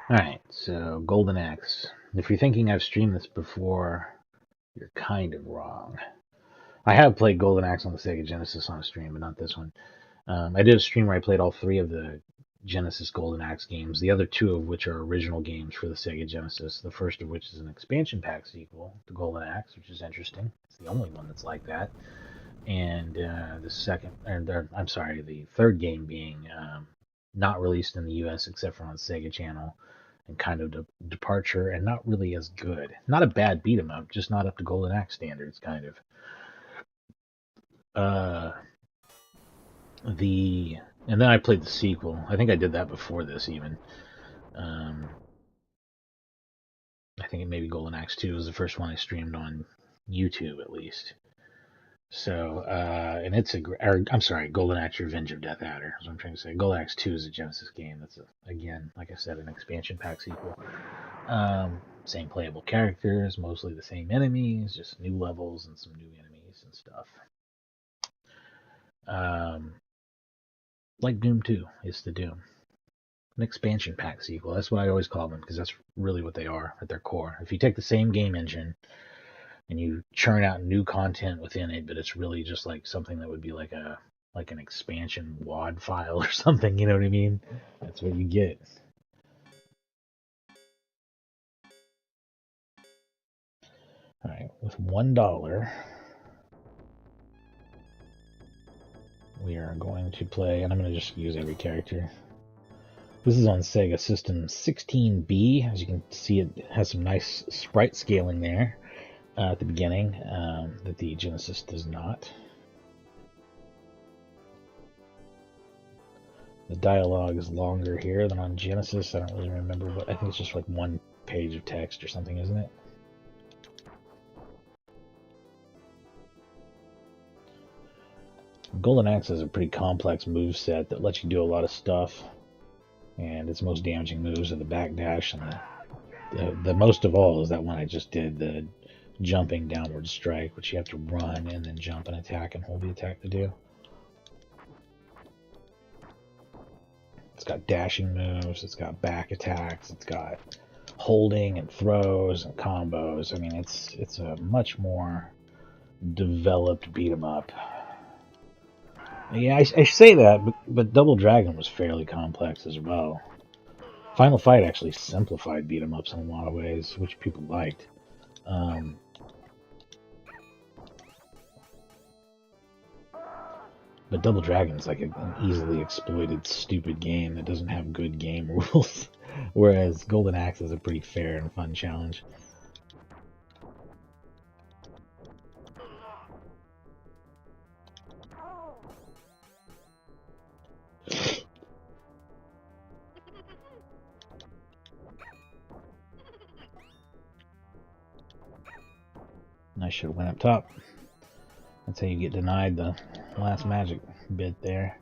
Alright, so Golden Axe. If you're thinking I've streamed this before, you're kind of wrong. I have played Golden Axe on the Sega Genesis on a stream, but not this one. I did a stream where I played all three of the Genesis Golden Axe games, the other two of which are original games for the Sega Genesis, the first of which is an expansion pack sequel to Golden Axe, which is interesting. It's the only one that's like that. And the third game being not released in the US except for on Sega Channel, and kind of departure, and not really as good. Not a bad beat 'em up, just not up to Golden Axe standards, kind of. Uh, the and then I played the sequel. I think I did that before this even. Um, I think it maybe Golden Axe 2 was the first one I streamed on YouTube at least. So, and it's I'm sorry, Golden Axe Revenge of Death Adder is what I'm trying to say. Golden Axe 2 is a Genesis game. That's, again, like I said, an expansion pack sequel. Same playable characters, mostly the same enemies, just new levels and some new enemies and stuff. Um, like Doom 2 is the Doom. An expansion pack sequel. That's what I always call them, because that's really what they are at their core. If you take the same game engine and you churn out new content within it, but it's really just like something that would be like an expansion WAD file or something, you know what I mean? That's what you get. Alright, with $1, we are going to play, and I'm going to just use every character. This is on Sega System 16B. As you can see, it has some nice sprite scaling there at the beginning that the Genesis does not. The dialogue is longer here than on Genesis. I don't really remember what. I think it's just like one page of text or something, isn't it? Golden Axe has a pretty complex move set that lets you do a lot of stuff, and its most damaging moves are the backdash, and the most of all is that one I just did, the jumping downward strike, which you have to run and then jump and attack and hold the attack to do. It's got dashing moves, it's got back attacks, it's got holding and throws and combos. I mean, it's a much more developed beat 'em up. Yeah, I say that, but Double Dragon was fairly complex as well. Final Fight actually simplified beat 'em ups in a lot of ways, which people liked. But Double Dragon is like an easily exploited, stupid game that doesn't have good game rules, whereas Golden Axe is a pretty fair and fun challenge. I should have went up top. That's how you get denied the last magic bit there.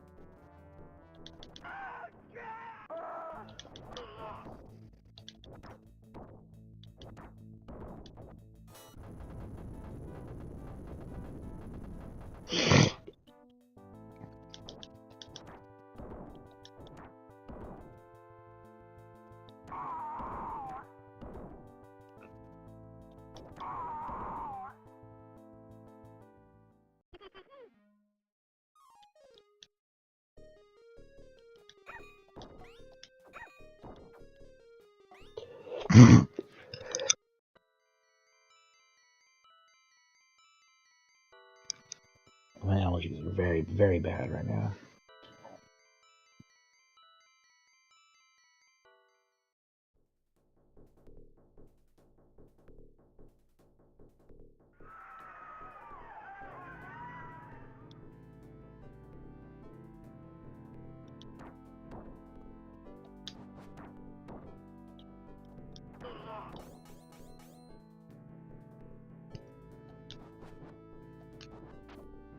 My allergies are very, very bad right now.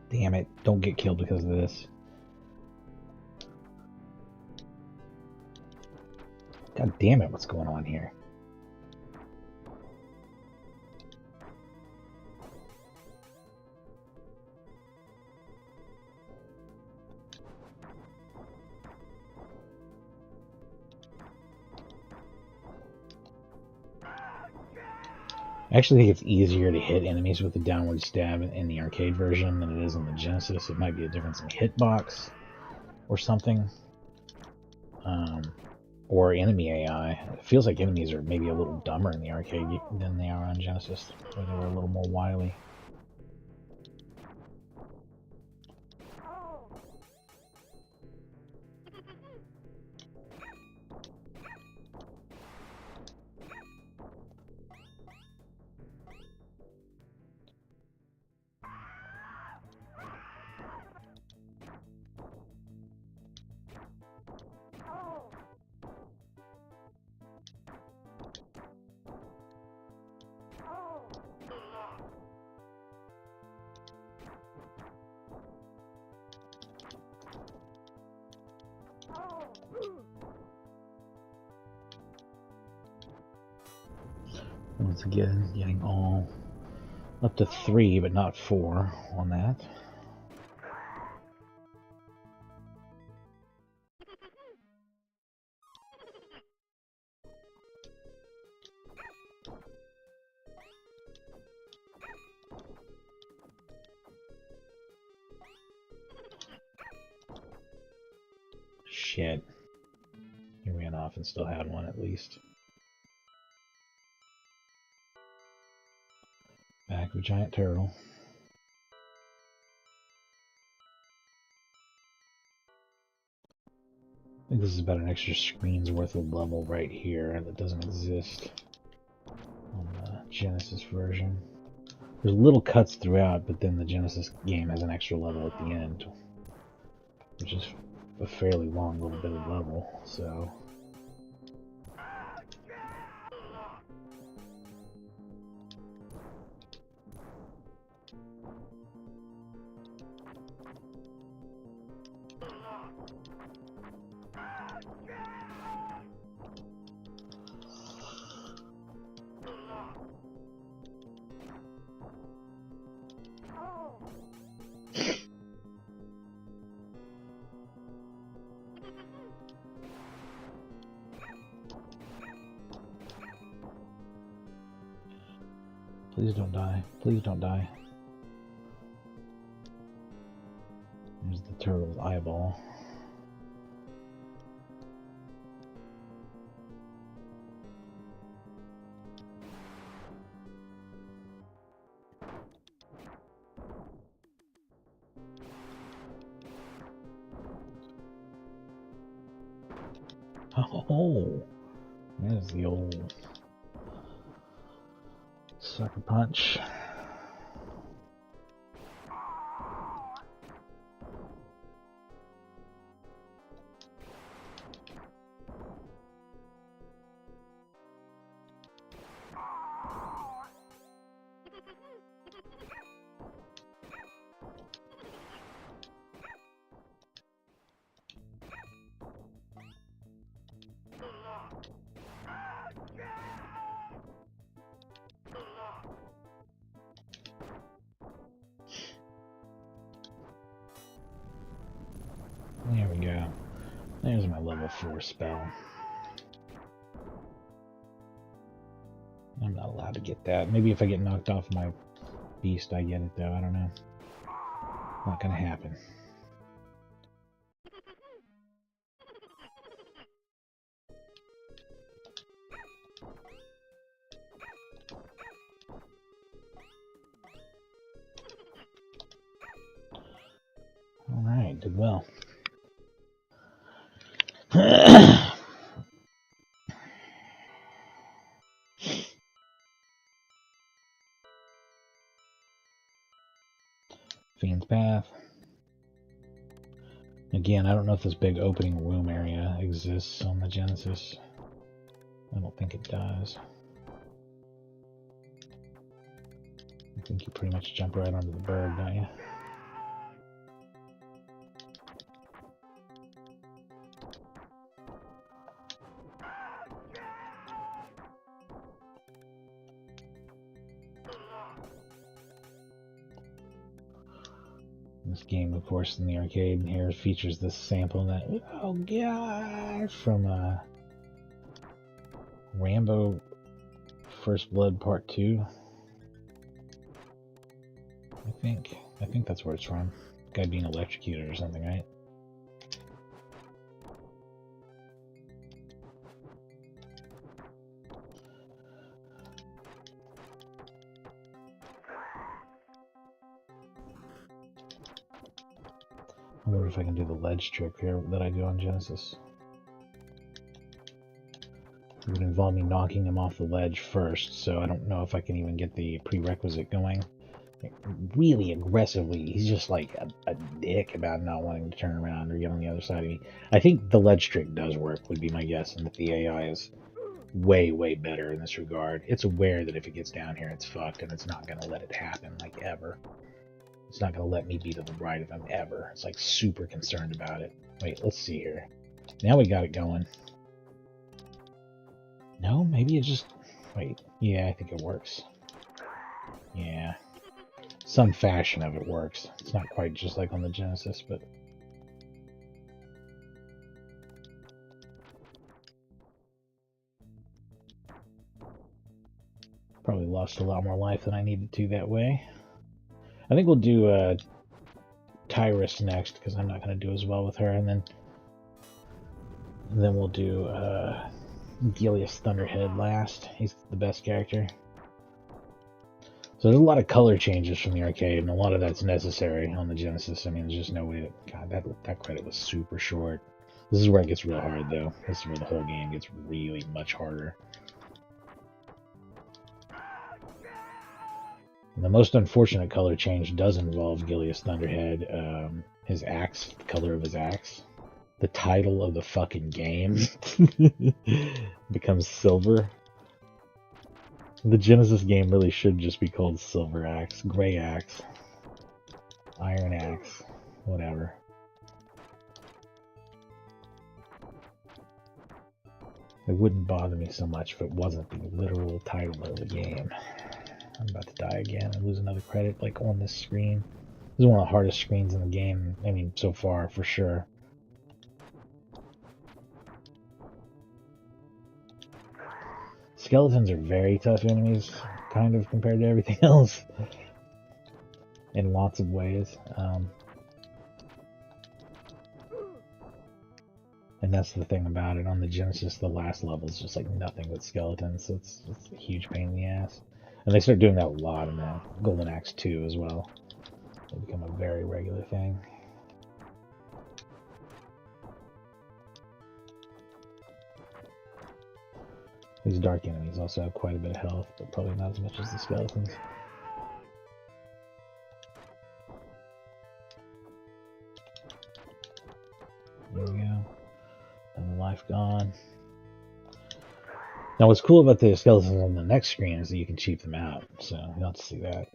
Damn it, don't get killed because of this. God damn it, what's going on here? I actually think it's easier to hit enemies with the downward stab in the arcade version than it is in the Genesis. It might be a difference in hitbox or something. Or enemy AI. It feels like enemies are maybe a little dumber in the arcade than they are on Genesis, where they were a little more wily. Once again, getting all up to 3, but not 4 on that. Shit. He ran off and still had one at least. Back of a giant turtle. I think this is about an extra screen's worth of level right here that doesn't exist on the Genesis version. There's little cuts throughout, but then the Genesis game has an extra level at the end, which is a fairly long little bit of level, so... Please don't die. Please don't die. There's the turtle's eyeball. Oh, there's the old sucker punch. There we go. There's my level 4 spell. I'm not allowed to get that. Maybe if I get knocked off my beast, I get it though. I don't know. Not gonna happen. Alright, did well. Fiend's Path. Again, I don't know if this big opening room area exists on the Genesis. I don't think it does. I think you pretty much jump right onto the bird, don't you? This game, of course, in the arcade here features this sample that, oh god, from Rambo First Blood Part 2. I think that's where it's from. Guy being electrocuted or something, right? I wonder if I can do the ledge trick here that I do on Genesis. It would involve me knocking him off the ledge first, so I don't know if I can even get the prerequisite going. Really aggressively, he's just like a dick about not wanting to turn around or get on the other side of me. I think the ledge trick does work, would be my guess, and that the AI is way, way better in this regard. It's aware that if it gets down here, it's fucked, and it's not going to let it happen, like, ever. It's not going to let me be to the right of him, ever. It's, like, super concerned about it. Wait, let's see here. Now we got it going. No, maybe it just... Wait, yeah, I think it works. Yeah. Some fashion of it works. It's not quite just like on the Genesis, but... Probably lost a lot more life than I needed to that way. I think we'll do Tyrus next, because I'm not going to do as well with her, and then we'll do Gilius Thunderhead last. He's the best character. So there's a lot of color changes from the arcade, and a lot of that's necessary on the Genesis. I mean, there's just no way to... God, that credit was super short. This is where it gets real hard, though. This is where the whole game gets really much harder. And the most unfortunate color change does involve Gilius Thunderhead. His axe, the color of his axe. The title of the fucking game becomes silver. The Genesis game really should just be called Silver Axe, Gray Axe, Iron Axe, whatever. It wouldn't bother me so much if it wasn't the literal title of the game. I'm about to die again and lose another credit, like, on this screen. This is one of the hardest screens in the game, I mean, so far, for sure. Skeletons are very tough enemies, kind of, compared to everything else, in lots of ways. And that's the thing about it. On the Genesis, the last level is just like nothing but skeletons, so it's a huge pain in the ass. And they start doing that a lot in the Golden Axe 2 as well. They become a very regular thing. These dark enemies also have quite a bit of health, but probably not as much as the skeletons. There we go. Another life gone. Now what's cool about the skeletons on the next screen is that you can cheap them out, so you'll have to see that.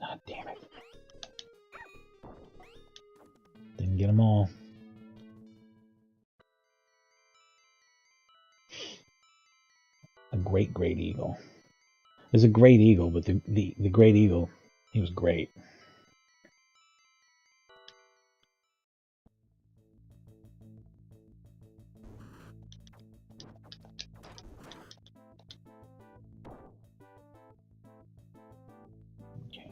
Ah, damn it. Didn't get them all. A great eagle. There's a great eagle, but the great eagle, he was great. Okay.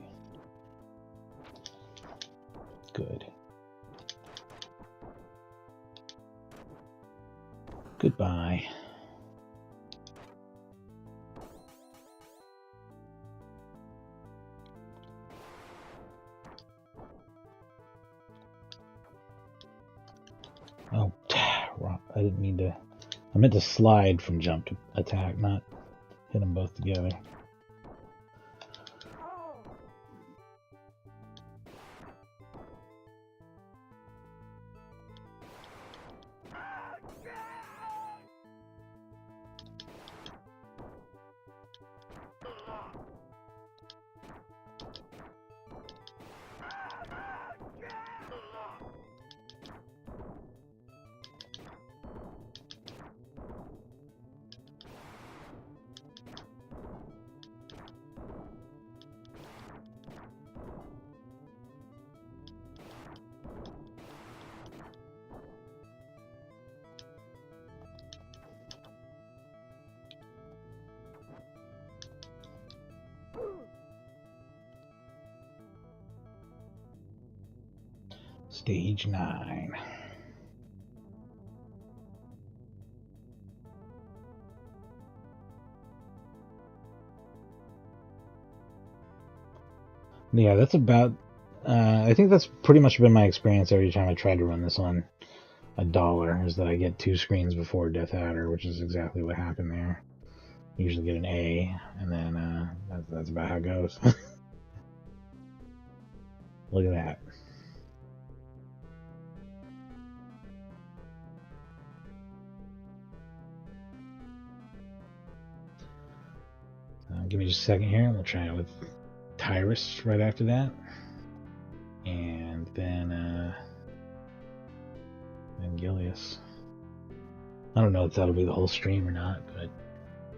Good. Goodbye. Oh, I didn't mean to... I meant to slide from jump to attack, not hit them both together. Stage 9. Yeah, that's about... I think that's pretty much been my experience every time I tried to run this on $1, is that I get 2 screens before Death Adder, which is exactly what happened there. Usually get an A, and then that's about how it goes. Look at that. Give me just a second here, and we'll try it with Tyrus right after that. And then Gilius. I don't know if that'll be the whole stream or not, but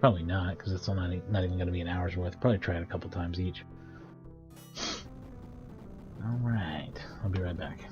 probably not, because it's not even going to be an hour's worth. Probably try it a couple times each. Alright, I'll be right back.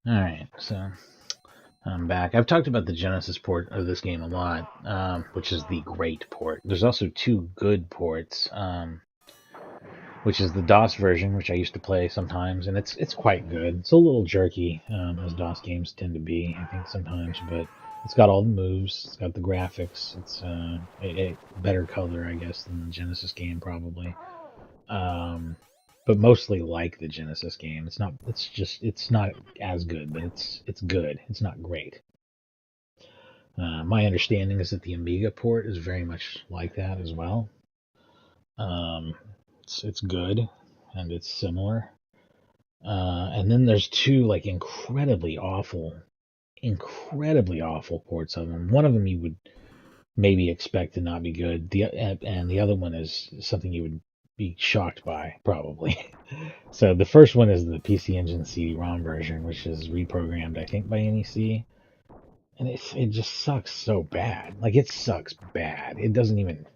Alright, so I'm back. I've talked about the Genesis port of this game a lot, which is the great port. There's also 2 good ports, which is the DOS version, which I used to play sometimes, and it's quite good. It's a little jerky, as DOS games tend to be, I think, sometimes, but it's got all the moves, it's got the graphics, it's a better color, I guess, than the Genesis game, probably. But mostly like the Genesis game. It's not as good, but it's good. It's not great. My understanding is that the Amiga port is very much like that as well. It's good, and it's similar. And then there's 2 like incredibly awful ports of them. One of them you would maybe expect to not be good. And the other one is something you would be shocked by, probably. So the first one is the PC Engine CD-ROM version, which is reprogrammed, I think, by NEC. And it just sucks so bad. Like, it sucks bad. It doesn't even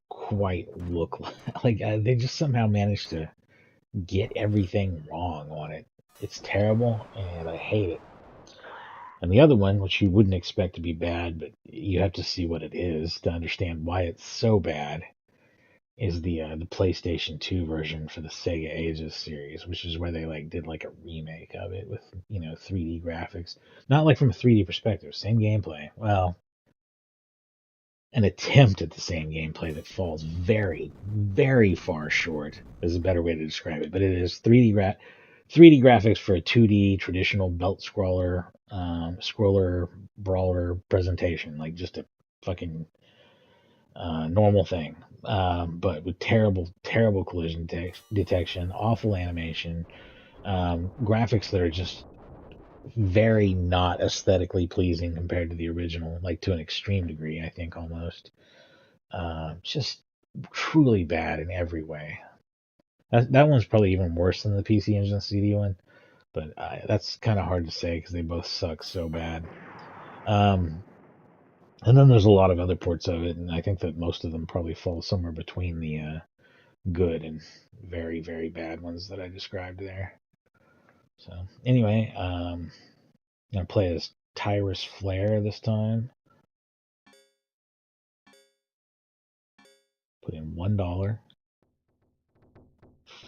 quite look like they just somehow managed to get everything wrong on it. It's terrible, and I hate it. And the other one, which you wouldn't expect to be bad, but you have to see what it is to understand why it's so bad, is the PlayStation 2 version for the Sega Ages series, which is where they did a remake of it with 3D graphics, not like from a 3D perspective, same gameplay. Well, an attempt at the same gameplay that falls very, very far short is a better way to describe it. But it is 3D graphics for a 2D traditional belt scroller brawler presentation, like just a fucking normal thing, but with terrible, terrible collision detection, awful animation, graphics that are just very not aesthetically pleasing compared to the original, like to an extreme degree, I think almost. Just truly bad in every way. That one's probably even worse than the PC Engine CD one, but that's kind of hard to say because they both suck so bad. And then there's a lot of other ports of it, and I think that most of them probably fall somewhere between the good and very, very bad ones that I described there. So anyway, I'm gonna play as Tyrus Flare this time. Put in $1,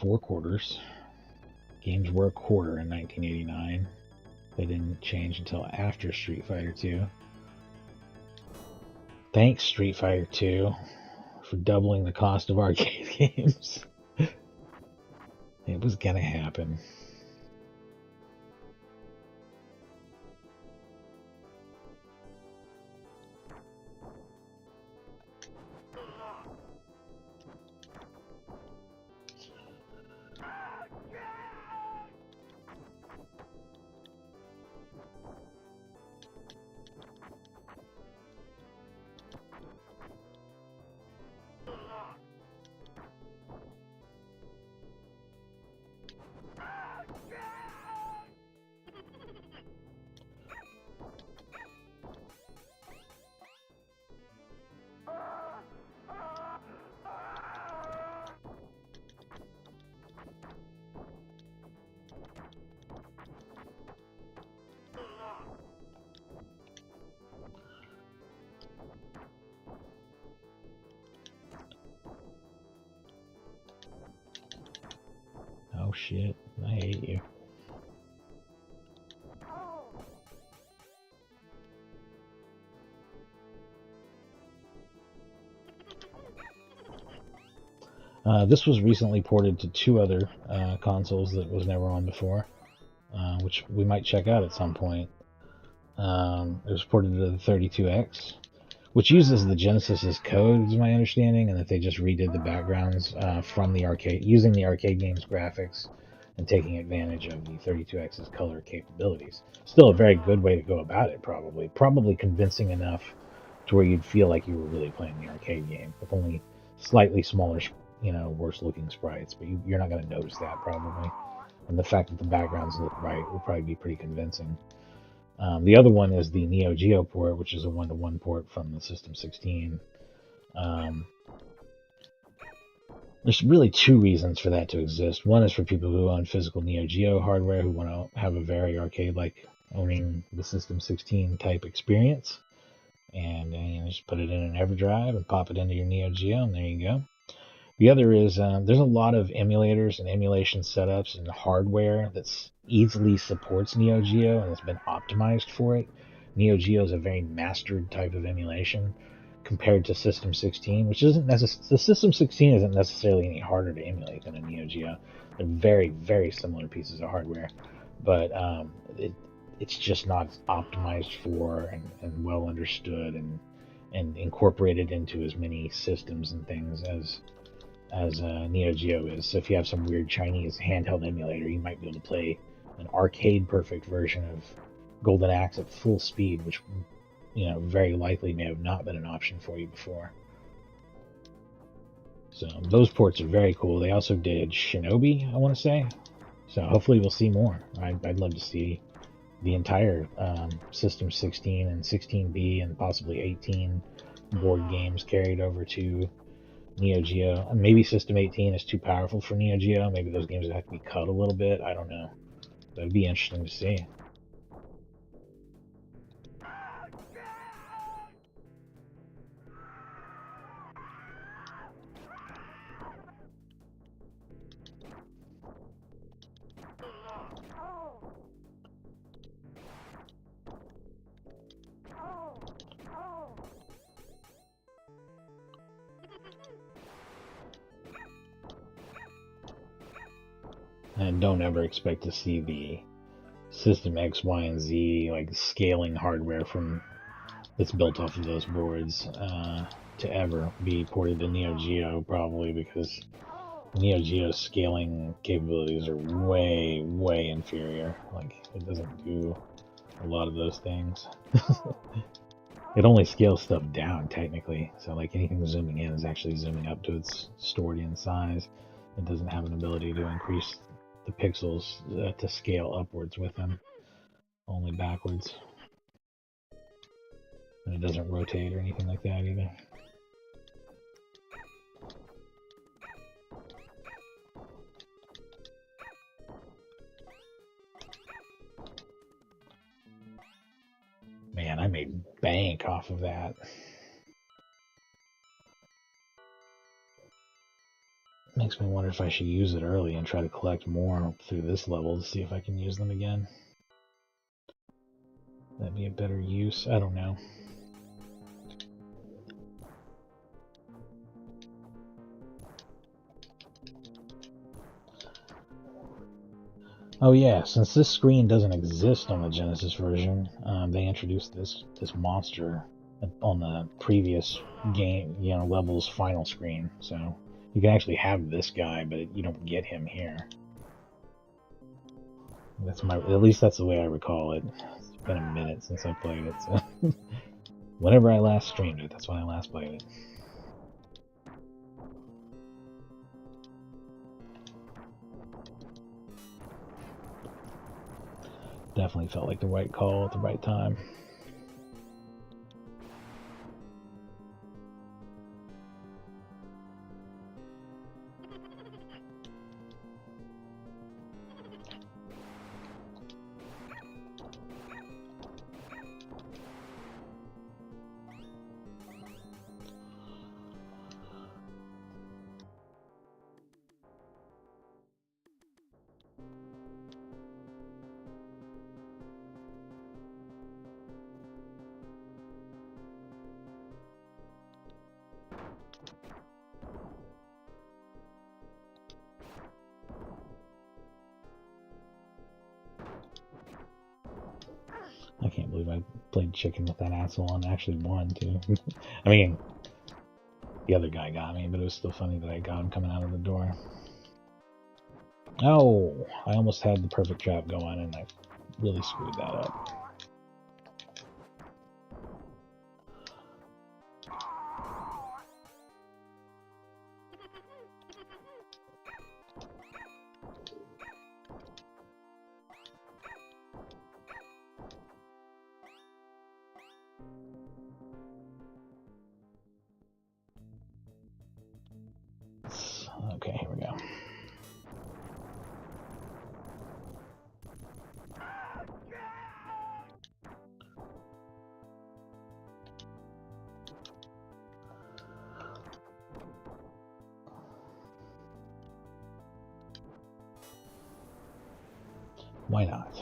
4 quarters. Games were a quarter in 1989. They didn't change until after Street Fighter 2. Thanks, Street Fighter 2, for doubling the cost of arcade games. It was gonna happen. Oh shit, I hate you. This was recently ported to 2 other consoles that was never on before, which we might check out at some point. It was ported to the 32X, which uses the Genesis's code, is my understanding, and that they just redid the backgrounds from the arcade, using the arcade game's graphics and taking advantage of the 32X's color capabilities. Still a very good way to go about it, probably convincing enough to where you'd feel like you were really playing the arcade game with only slightly smaller, worse looking sprites, but you're not going to notice that probably. And the fact that the backgrounds look right will probably be pretty convincing. The other one is the Neo Geo port, which is a 1-to-1 port from the System 16. There's really 2 reasons for that to exist. One is for people who own physical Neo Geo hardware who want to have a very arcade-like owning the System 16 type experience. And you just put it in an EverDrive and pop it into your Neo Geo, and there you go. The other is there's a lot of emulators and emulation setups and hardware that easily supports Neo Geo and has been optimized for it. Neo Geo is a very mastered type of emulation compared to System 16, which isn't necessarily, the System 16 isn't necessarily any harder to emulate than a Neo Geo. They're very, very similar pieces of hardware, but it's just not optimized for and well understood and incorporated into as many systems and things as Neo Geo is. So if you have some weird Chinese handheld emulator, you might be able to play an arcade perfect version of Golden Axe at full speed, which very likely may have not been an option for you before. So those ports are very cool. They also did Shinobi, I want to say. So hopefully we'll see more. I'd love to see the entire System 16 and 16B and possibly 18 board games carried over to Neo Geo. And maybe System 18 is too powerful for Neo Geo. Maybe those games would have to be cut a little bit. I don't know. That'd be interesting to see. And don't ever expect to see the System X, Y, and Z like scaling hardware from that's built off of those boards to ever be ported to Neo Geo, probably because Neo Geo's scaling capabilities are way, way inferior. Like, it doesn't do a lot of those things. It only scales stuff down, technically. So, like, anything zooming in is actually zooming up to its stored-in size. It doesn't have an ability to increase the pixels to scale upwards with them, only backwards. And it doesn't rotate or anything like that either. Man, I made bank off of that. Makes me wonder if I should use it early and try to collect more through this level to see if I can use them again. That'd be a better use. I don't know. Oh yeah, since this screen doesn't exist on the Genesis version, they introduced this monster on the previous game, level's final screen. So you can actually have this guy, but you don't get him here. At least that's the way I recall it. It's been a minute since I played it, so whenever I last streamed it, that's when I last played it. Definitely felt like the right call at the right time. I can't believe I played chicken with that asshole and actually won, too. I mean, the other guy got me, but it was still funny that I got him coming out of the door. Oh, I almost had the perfect trap going, and I really screwed that up. Okay, here we go. Why not?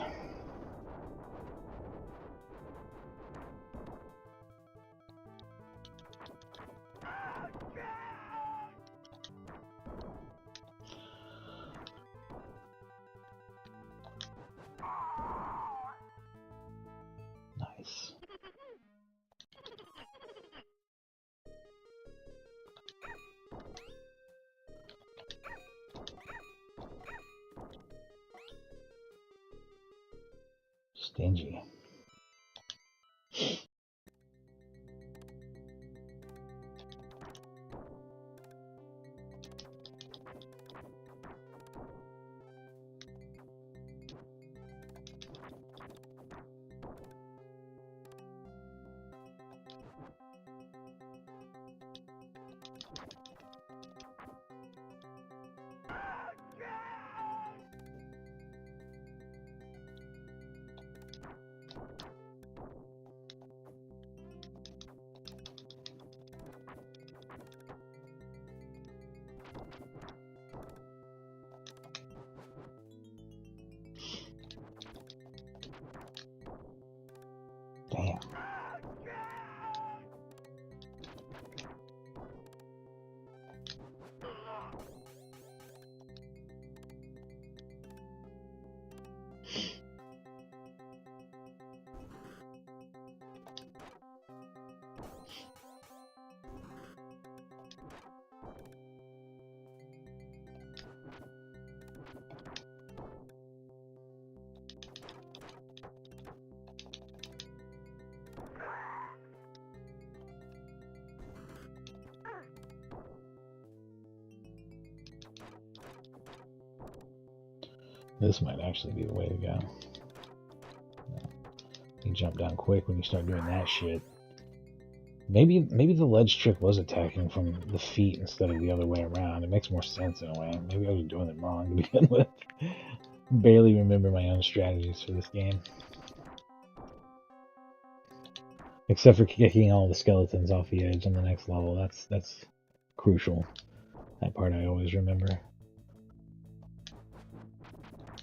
Nice. Stingy. Damn. This might actually be the way to go. You jump down quick when you start doing that shit. Maybe the ledge trick was attacking from the feet instead of the other way around. It makes more sense in a way. Maybe I was doing it wrong to begin with. Barely remember my own strategies for this game. Except for kicking all the skeletons off the edge on the next level. That's crucial. That part I always remember.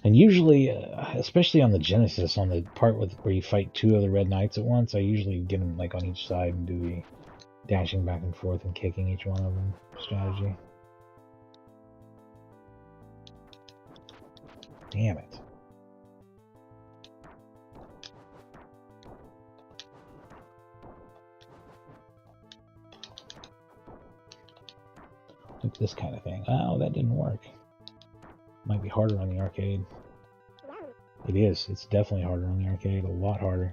And usually, especially on the Genesis, on the part where you fight two of the Red Knights at once, I usually get them like on each side and do the dashing back and forth and kicking each one of them strategy. Damn it. this kind of thing. Oh, that didn't work. Might be harder on the arcade. It is. It's definitely harder on the arcade. A lot harder.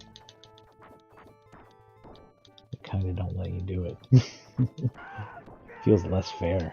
They kind of don't let you do it. Feels less fair.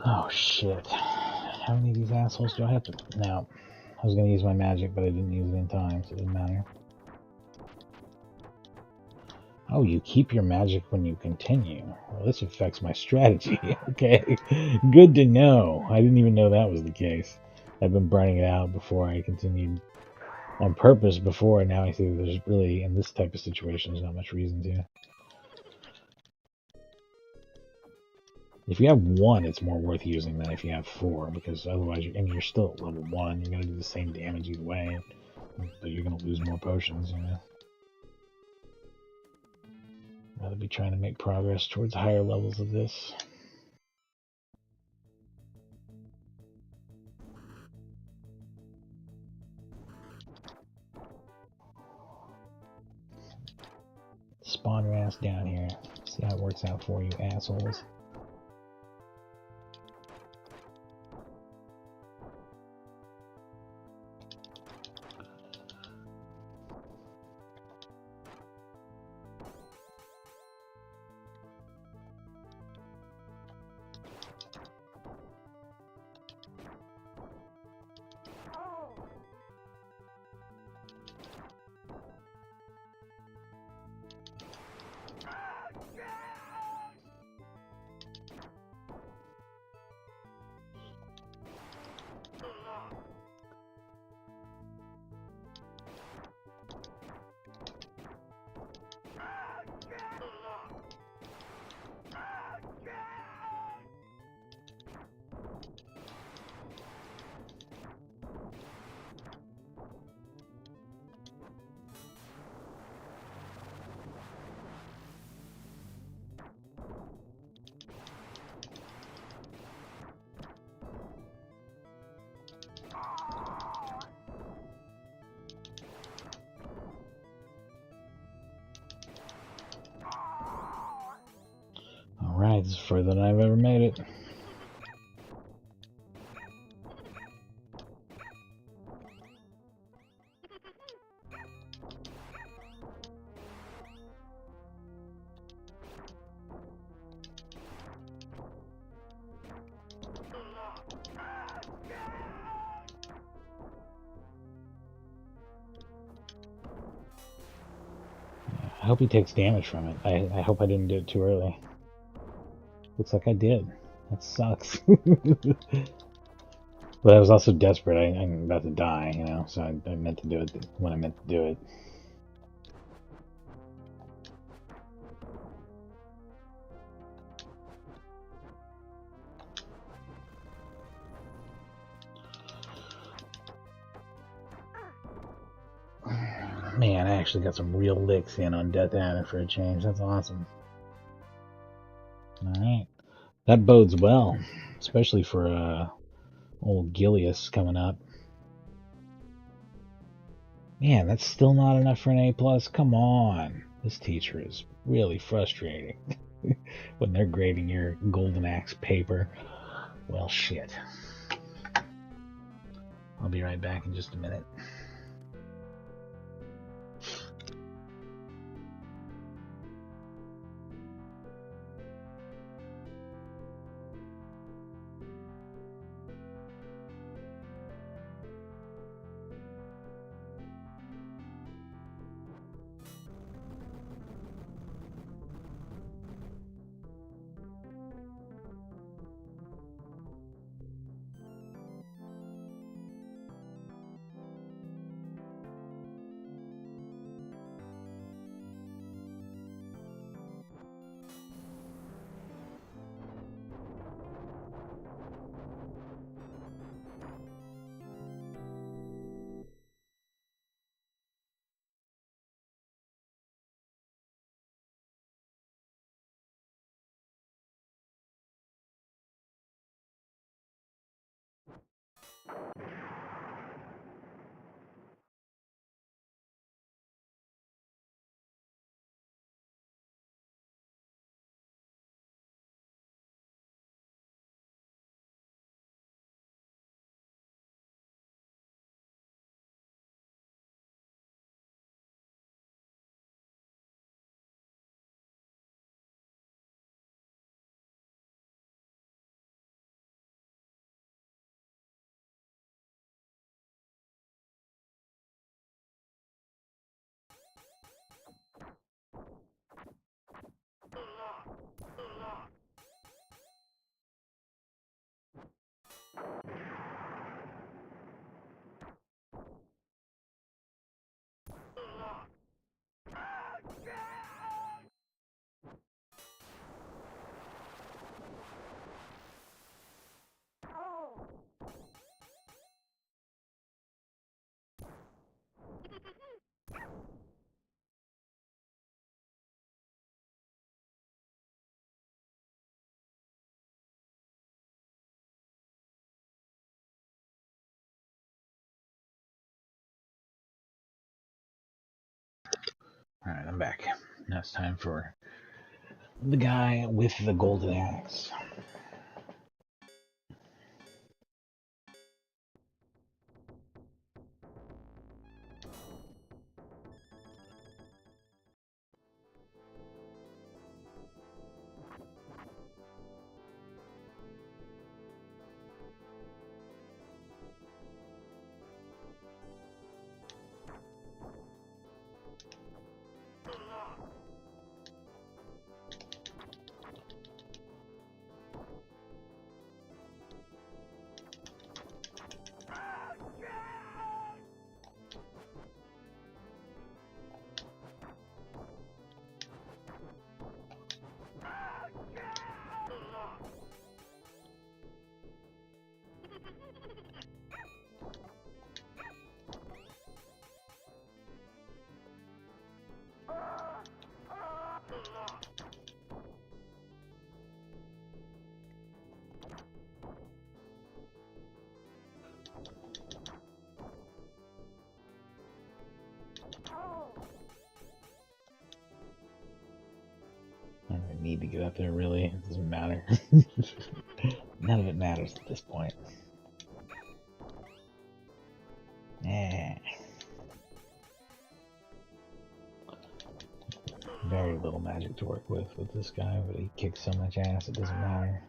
Oh shit. How many of these assholes do I have to... No. I was gonna use my magic, but I didn't use it in time, so it doesn't matter. Oh, you keep your magic when you continue. Well, this affects my strategy. Okay. Good to know. I didn't even know that was the case. I've been burning it out before I continued on purpose before, and now I see that there's really, in this type of situation, there's not much reason to. If you have 1, it's more worth using than if you have 4, because otherwise, you're still at level 1. You're going to do the same damage either way, but you're going to lose more potions, you know. Rather be trying to make progress towards higher levels of this. Spawn your ass down here. See how it works out for you, assholes. Alright, this is further than I've ever made it. I hope he takes damage from it. I hope I didn't do it too early. Looks like I did. That sucks. But I was also desperate. I'm about to die, you know, so I meant to do it when I meant to do it. Man, I actually got some real licks in on Death Adder for a change. That's awesome. Alright. That bodes well, especially for old Gilius coming up. Man, that's still not enough for an A+. Come on. This teacher is really frustrating. When they're grading your Golden Axe paper. Well, shit. I'll be right back in just a minute. Alright, I'm back. Now it's time for the guy with the golden axe. I don't need to get up there, really. It doesn't matter. None of it matters at this point. Very little magic to work with this guy, but he kicks so much ass it doesn't matter.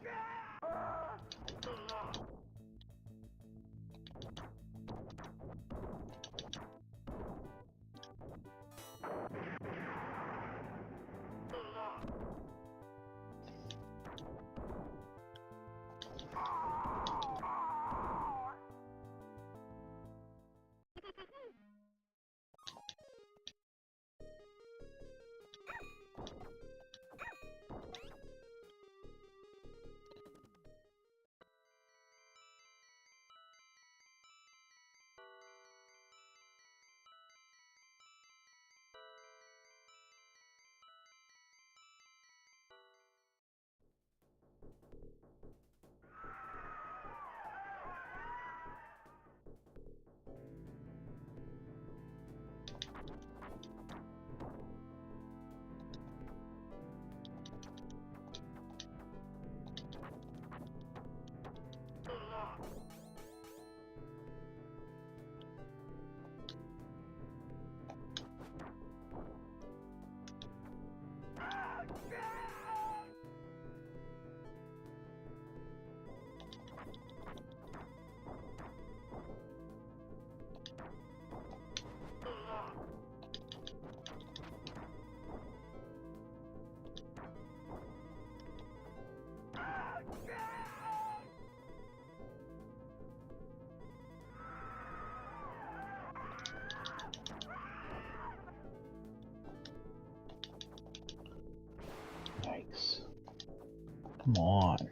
Yikes. Come on. Can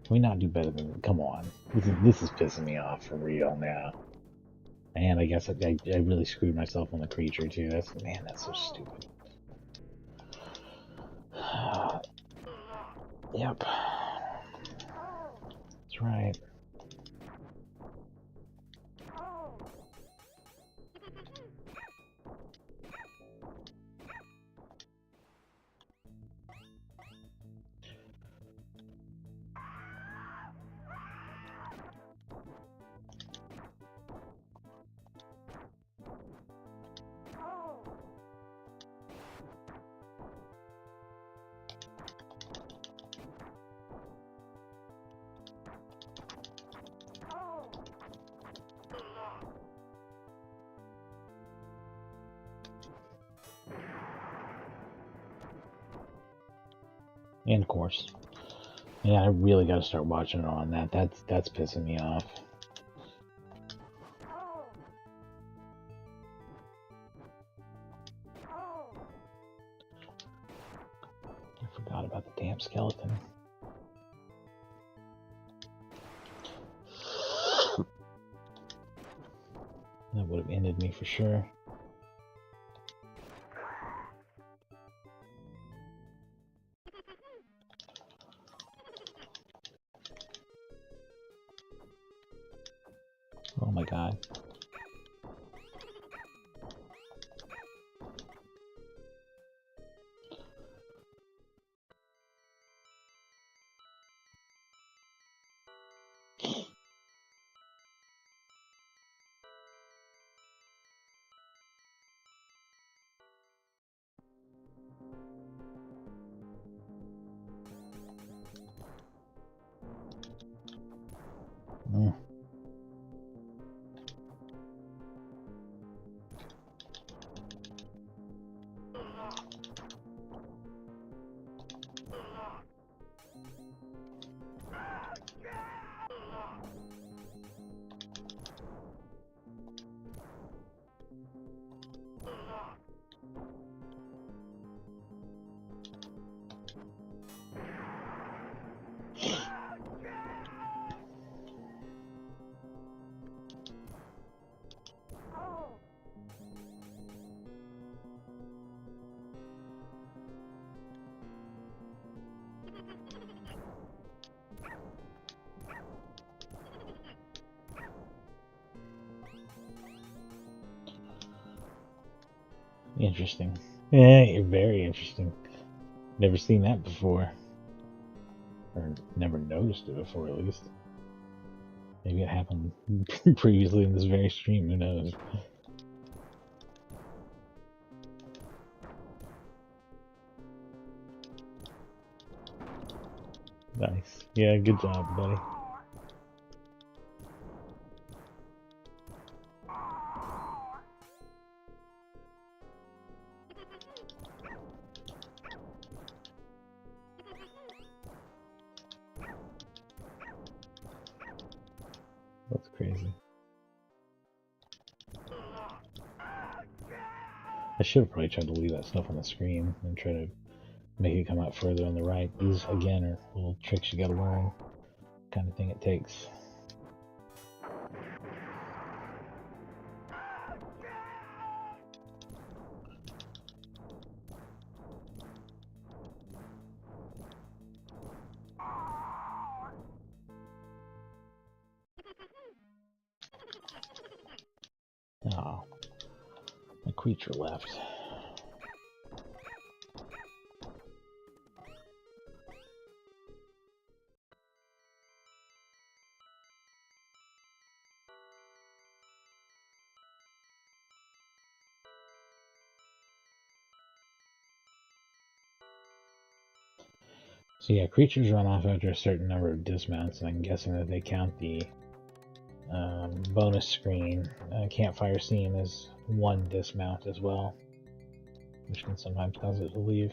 we not do better than this? Come on. This is pissing me off for real now. And I guess I really screwed myself on the creature too. That's so stupid. Yep. That's right. And course. Yeah, I really got to start watching it on that. That's pissing me off. I forgot about the damn skeleton. That would have ended me for sure. Oh my god. Mm. Interesting. Yeah, very interesting. Never seen that before. Or never noticed it before, at least. Maybe it happened previously in this very stream, who knows? Nice. Yeah, good job, buddy. That's crazy. I should have probably tried to leave that stuff on the screen and try to make it come out further on the right. These, again, are little tricks you gotta learn. Kind of thing it takes. Oh, a creature left. So yeah, creatures run off after a certain number of dismounts, and I'm guessing that they count the bonus screen campfire scene as one dismount as well, which can sometimes cause it to leave.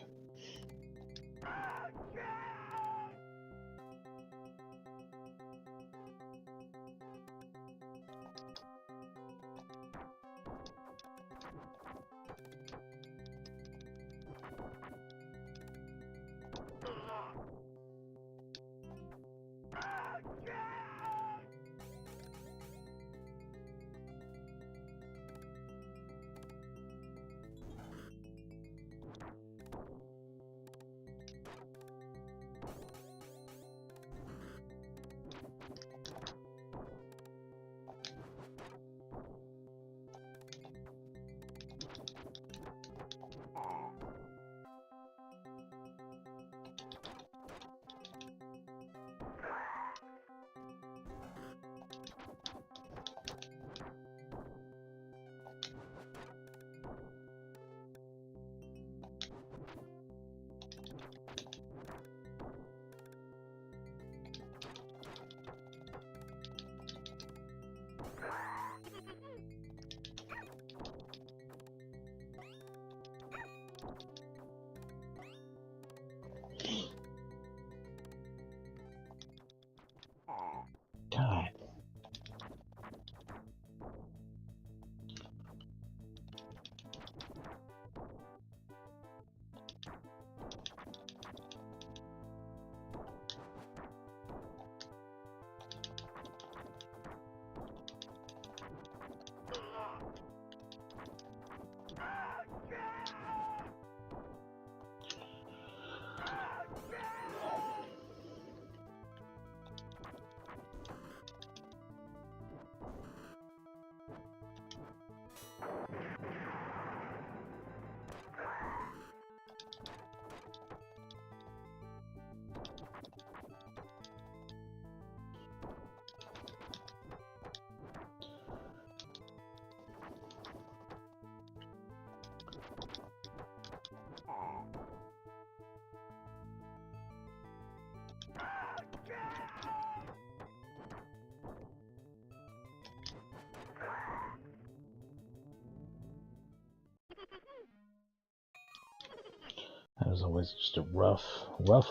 That was always just a rough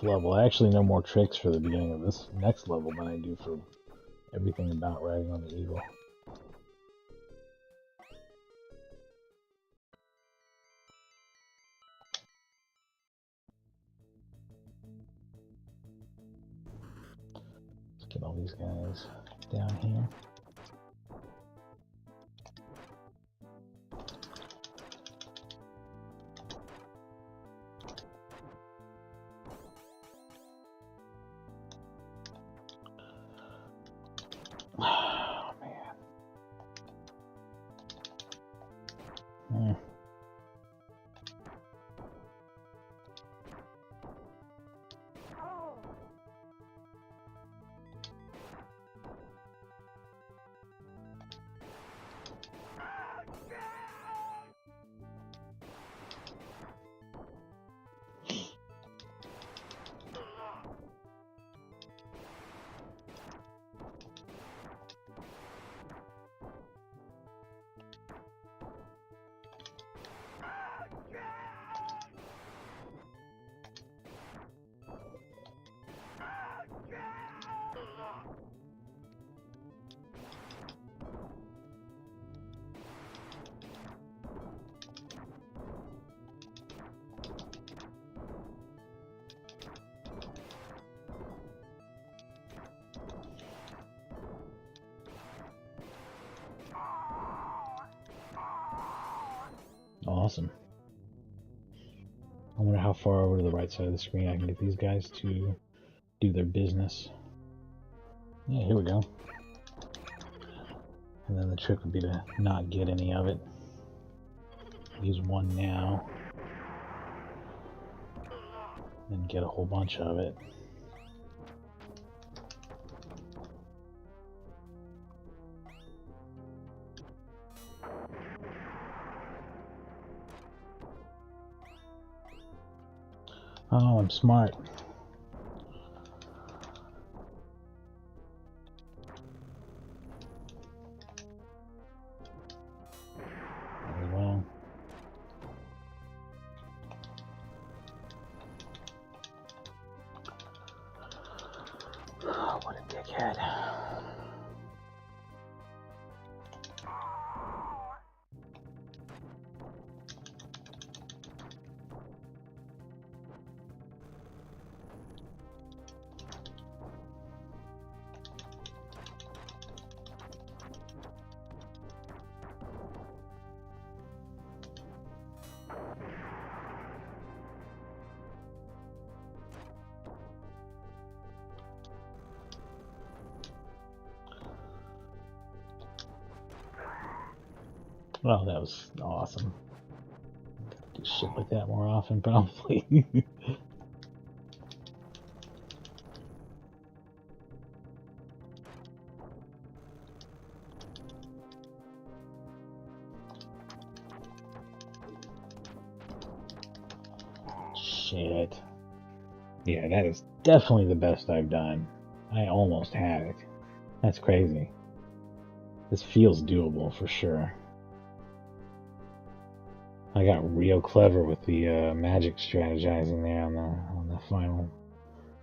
level. I actually know more tricks for the beginning of this next level than I do for everything about riding on the eagle. Let's get all these guys down here. Oh, man. Awesome. I wonder how far over to the right side of the screen I can get these guys to do their business. Yeah, here we go. And then the trick would be to not get any of it. Use one now. And get a whole bunch of it. Oh, I'm smart. Very well. Oh, what a dickhead. Well, that was awesome. Do shit like that more often, probably. Shit. Yeah, that is definitely the best I've done. I almost had it. That's crazy. This feels doable for sure. I got real clever with the magic strategizing there on the final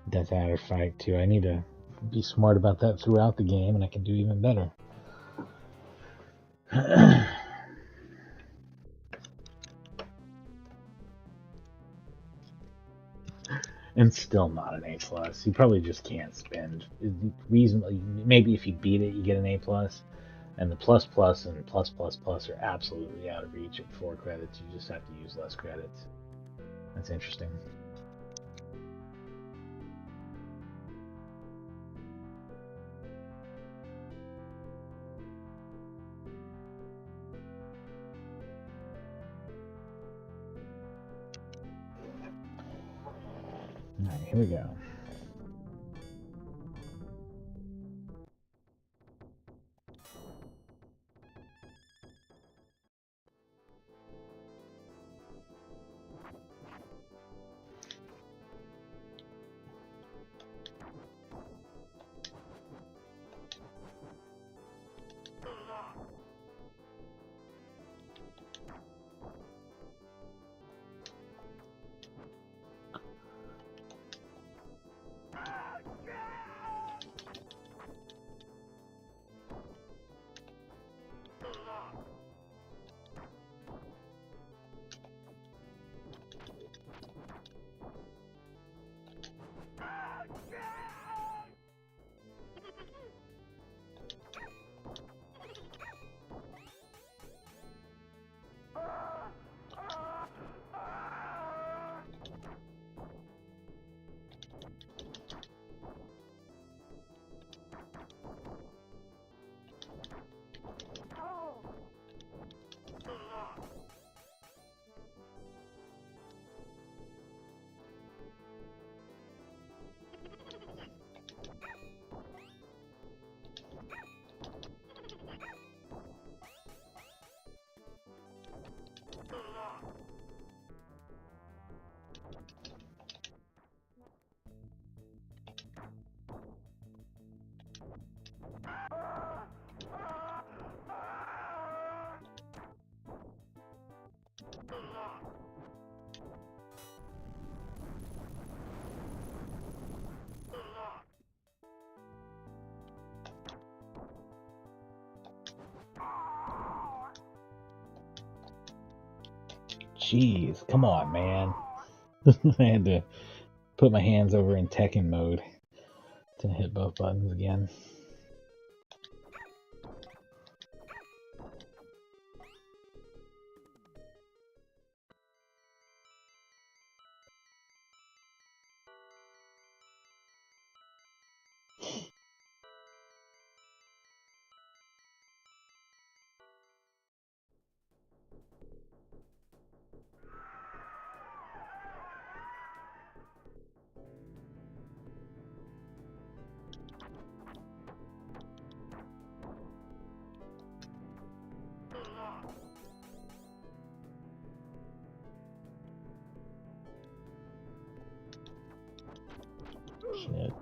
Death Adder fight too. I need to be smart about that throughout the game, and I can do even better. And still not an A+. You probably just can't spend reasonably. Maybe if you beat it, you get an A+. And the plus plus and plus plus plus are absolutely out of reach at 4 credits. You just have to use less credits. That's interesting. Alright, here we go. Jeez, come on, man. I had to put my hands over in Tekken mode to hit both buttons again. Shit.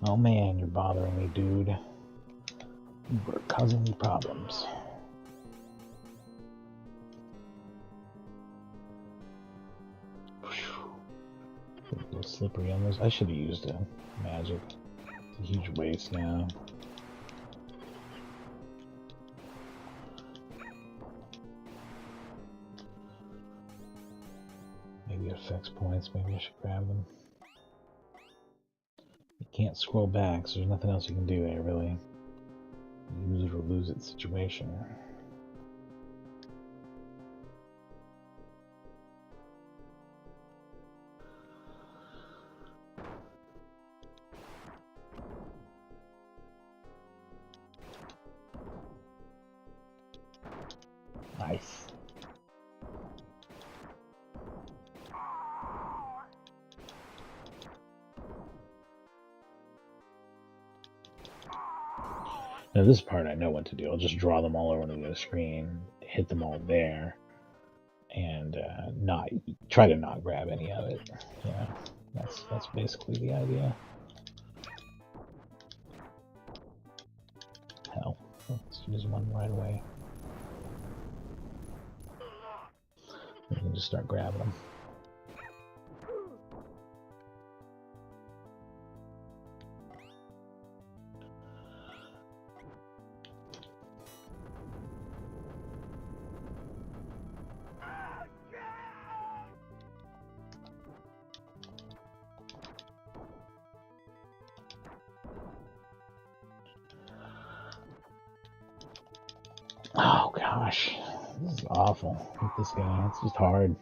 Oh man, you're bothering me, dude. You're causing me problems. A little slippery on this. I should have used a magic. It's a huge waste now. Maybe effects points. Maybe I should grab them. You can't scroll back, so there's nothing else you can do there, really. Use it or lose it situation. Nice. Now this part I know what to do. I'll just draw them all over the screen, hit them all there, and not try to not grab any of it. Yeah, that's basically the idea. Hell, let's use one right away. We can just start grabbing them. gosh, this is awful with this guy. It's just hard.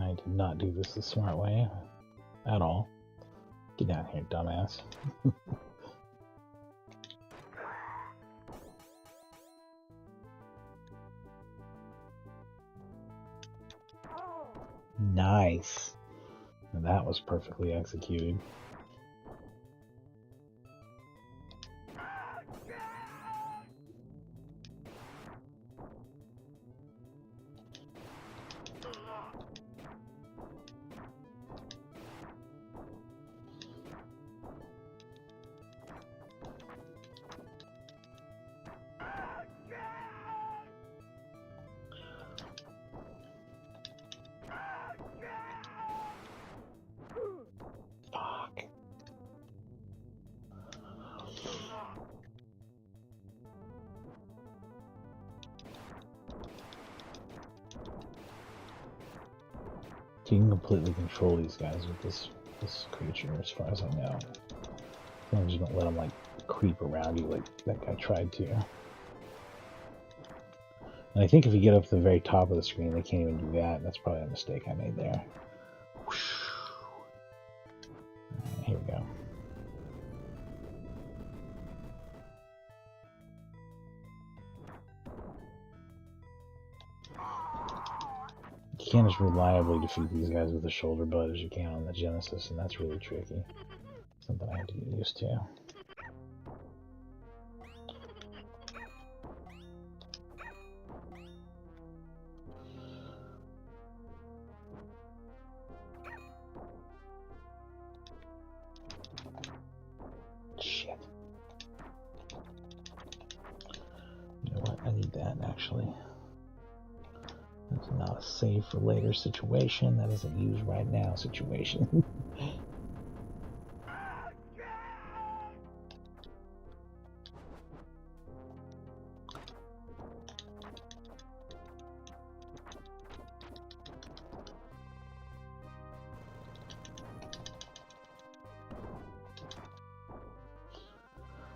I did not do this the smart way at all. Get down here, dumbass. Nice. And that was perfectly executed. You can completely control these guys with this creature, as far as I know. As long as you don't let them like creep around you like that guy tried to. And I think if you get up to the very top of the screen, they can't even do that. And that's probably a mistake I made there. Right, here we go. You can't as reliably defeat these guys with a shoulder butt as you can on the Genesis, and that's really tricky. Something I have to get used to. Shit. You know what? I need that, actually. That's not a save for later situation. That is a use right now situation.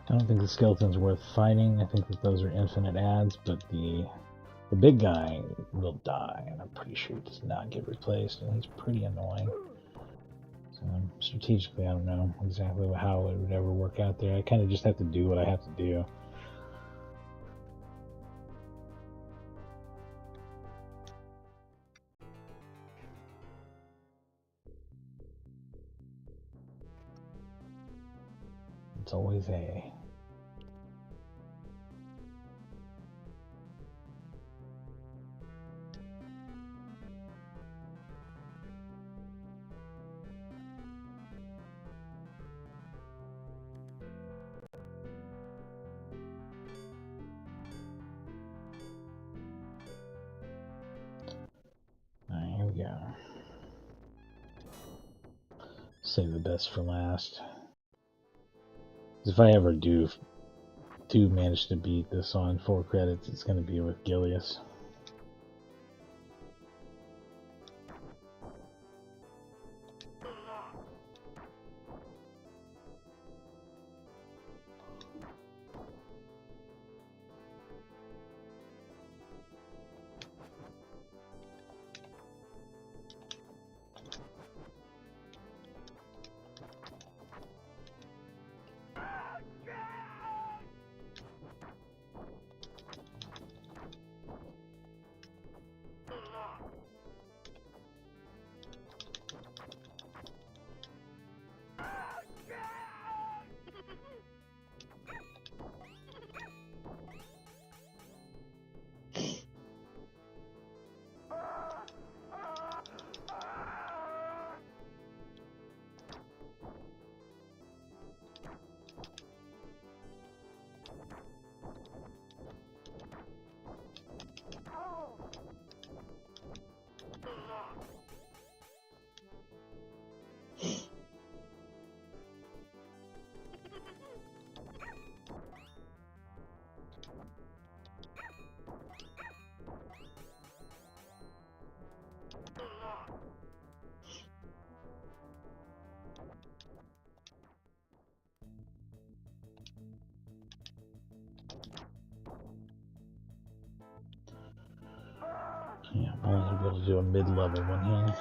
I don't think the skeleton's worth fighting. I think that those are infinite adds, but the big guy will die, and I'm pretty sure he does not get replaced, and he's pretty annoying. So strategically, I don't know exactly how it would ever work out there. I kind of just have to do what I have to do. It's always A. Alright, here we go. Save the best for last. If I ever do manage to beat this on 4 credits, it's going to be with Gilius. Yeah, I'm only able to do a mid-level one here.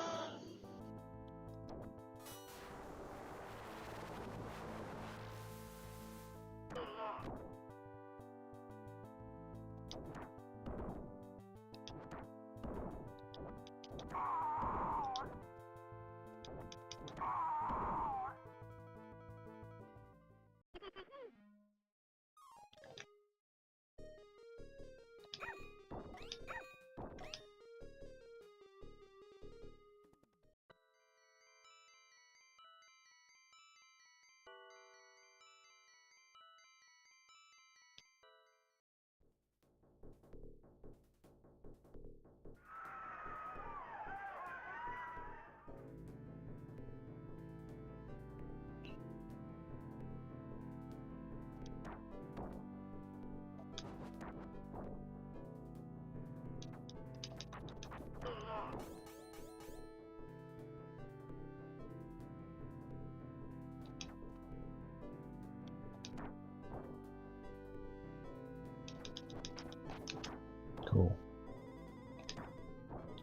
Cool.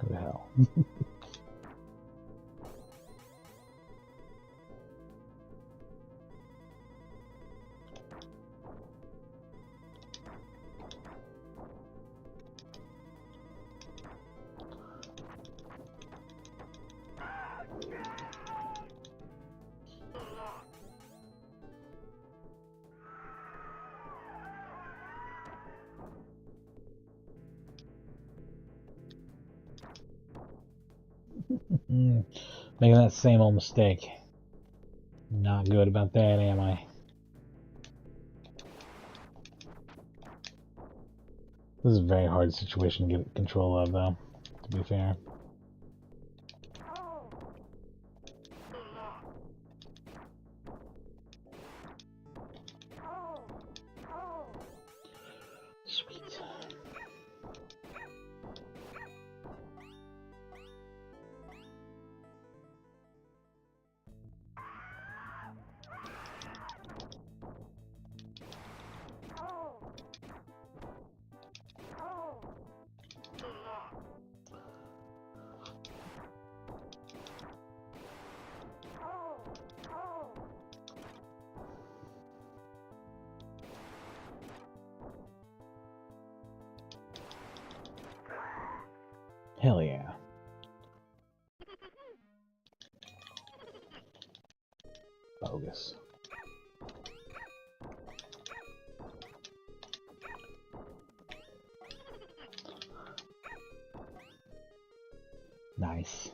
Go to hell. Making that same old mistake. Not good about that, am I? This is a very hard situation to get control of, though, to be fair. Sweet. Hell yeah. Bogus. Nice.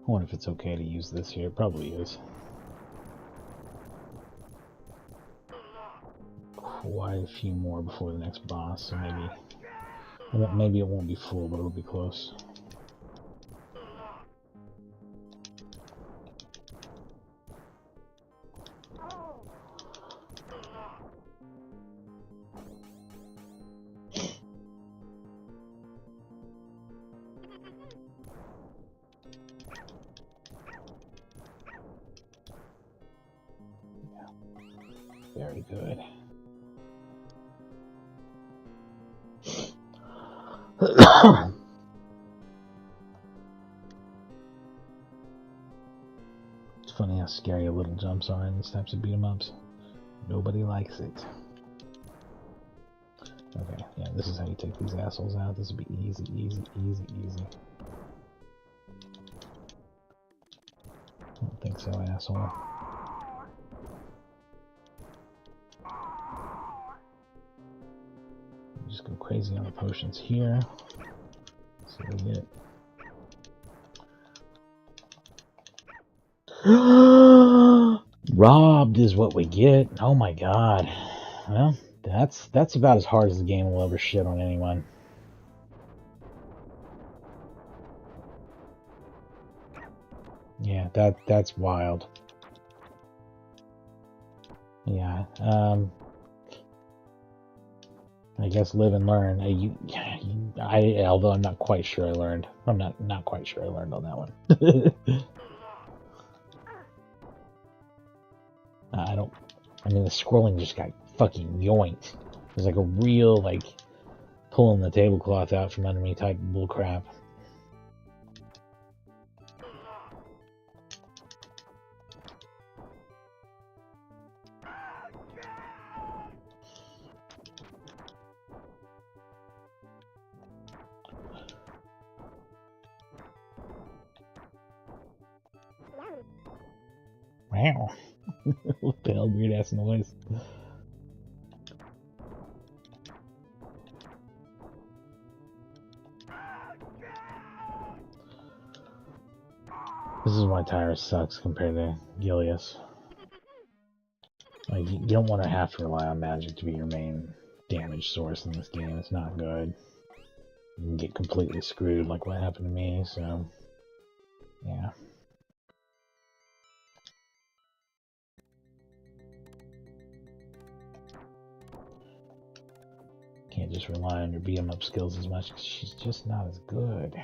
I wonder if it's okay to use this here. It probably is. Quite a few more before the next boss, so maybe it won't be full, but it'll be close. Very good. It's funny how scary little jumps are in these types of beat 'em ups. Nobody likes it. Okay, yeah, this is how you take these assholes out. This will be easy, easy, easy, easy. I don't think so, asshole. Just go crazy on the potions here. So we get it. Robbed is what we get. Oh my god. Well, that's about as hard as the game will ever shit on anyone. Yeah, that's wild. Yeah. I guess live and learn. Although I'm not quite sure I learned. I'm not quite sure I learned on that one. I mean, the scrolling just got fucking yoinked. It was like a real, like, pulling the tablecloth out from under me type bullcrap. Wow. What the hell, weird ass noise. This is why Tyrus sucks compared to Gilius. Like, you don't want to have to rely on magic to be your main damage source in this game. It's not good. You can get completely screwed like what happened to me, so... yeah. Can't can't just rely on your beat 'em up skills as much, 'cause she's just not as good.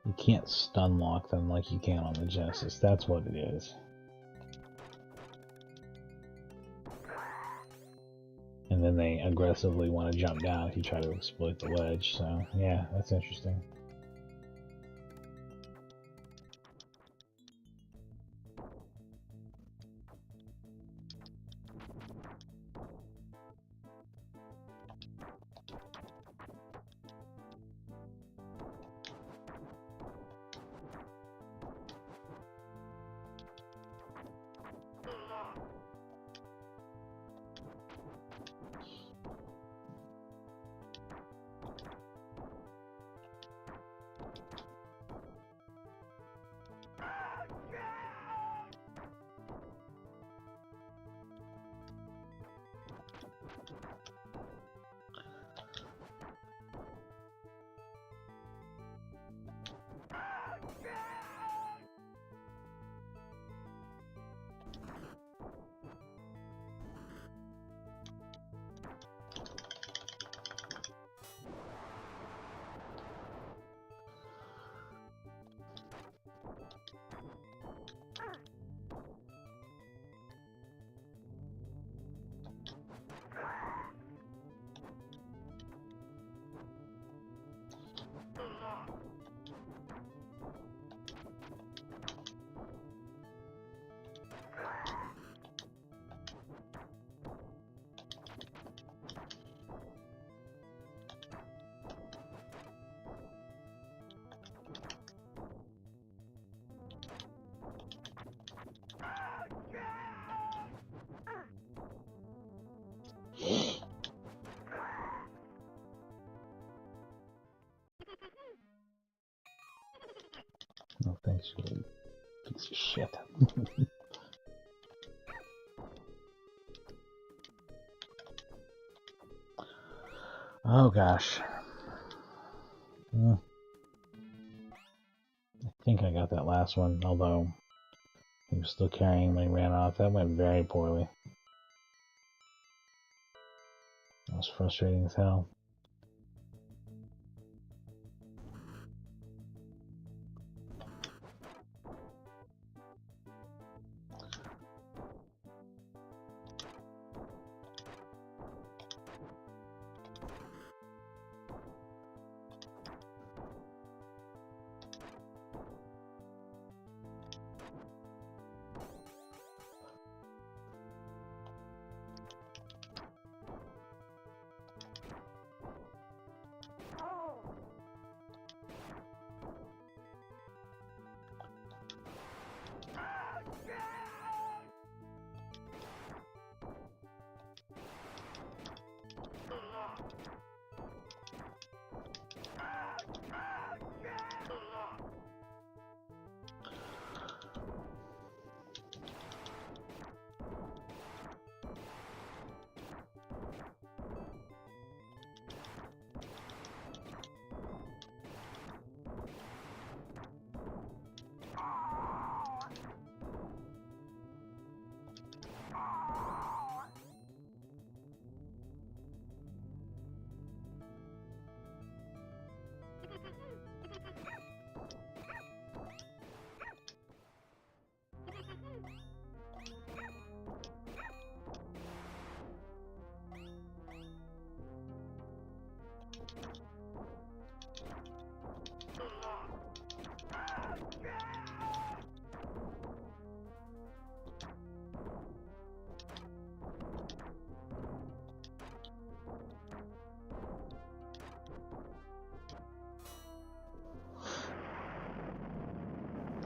You can't stun lock them like you can on the Genesis. That's what it is. And then they aggressively want to jump down if you try to exploit the ledge. So, yeah, that's interesting. Oh, thanks, you piece of shit. Oh gosh. I think I got that last one, although he was still carrying when he ran off. That went very poorly. That was frustrating as hell.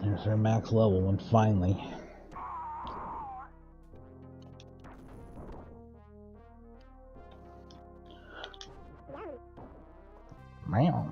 There's our max level one, finally. Meow.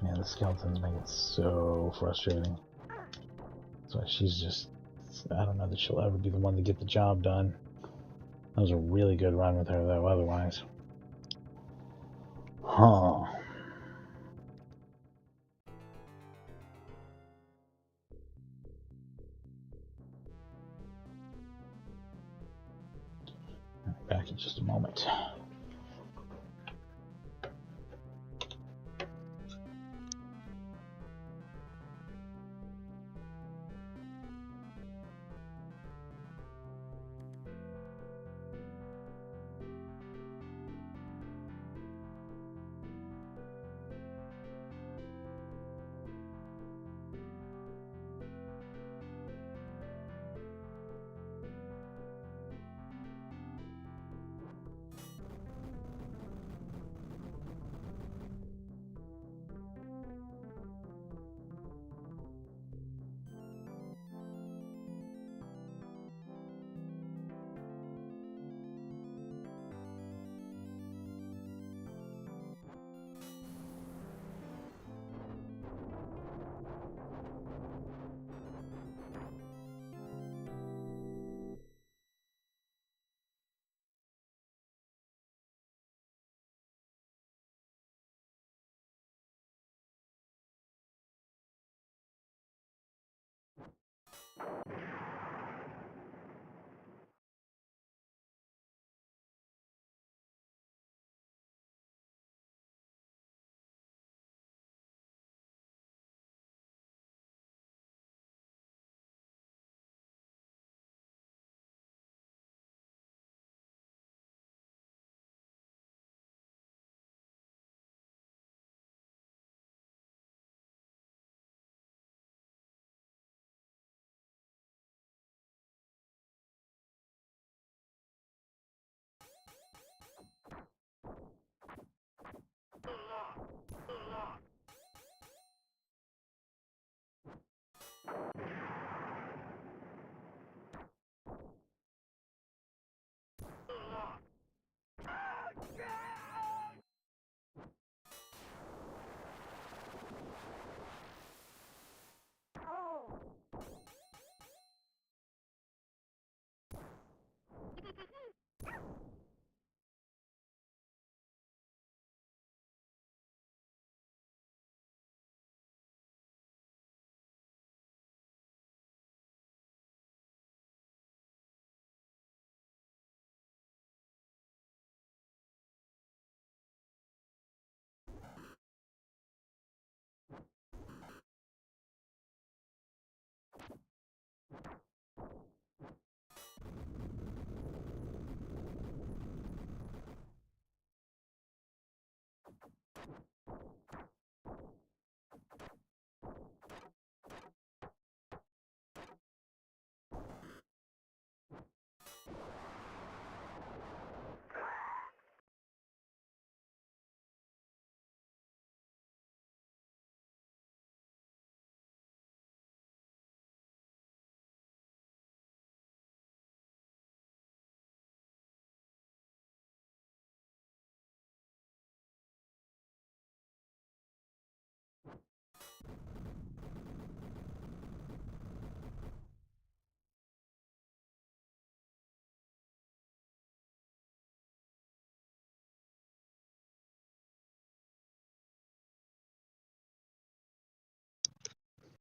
Yeah, the skeletons make it so frustrating. That's why she's just... I don't know that she'll ever be the one to get the job done. That was a really good run with her, though, otherwise. Huh. Back in just a moment.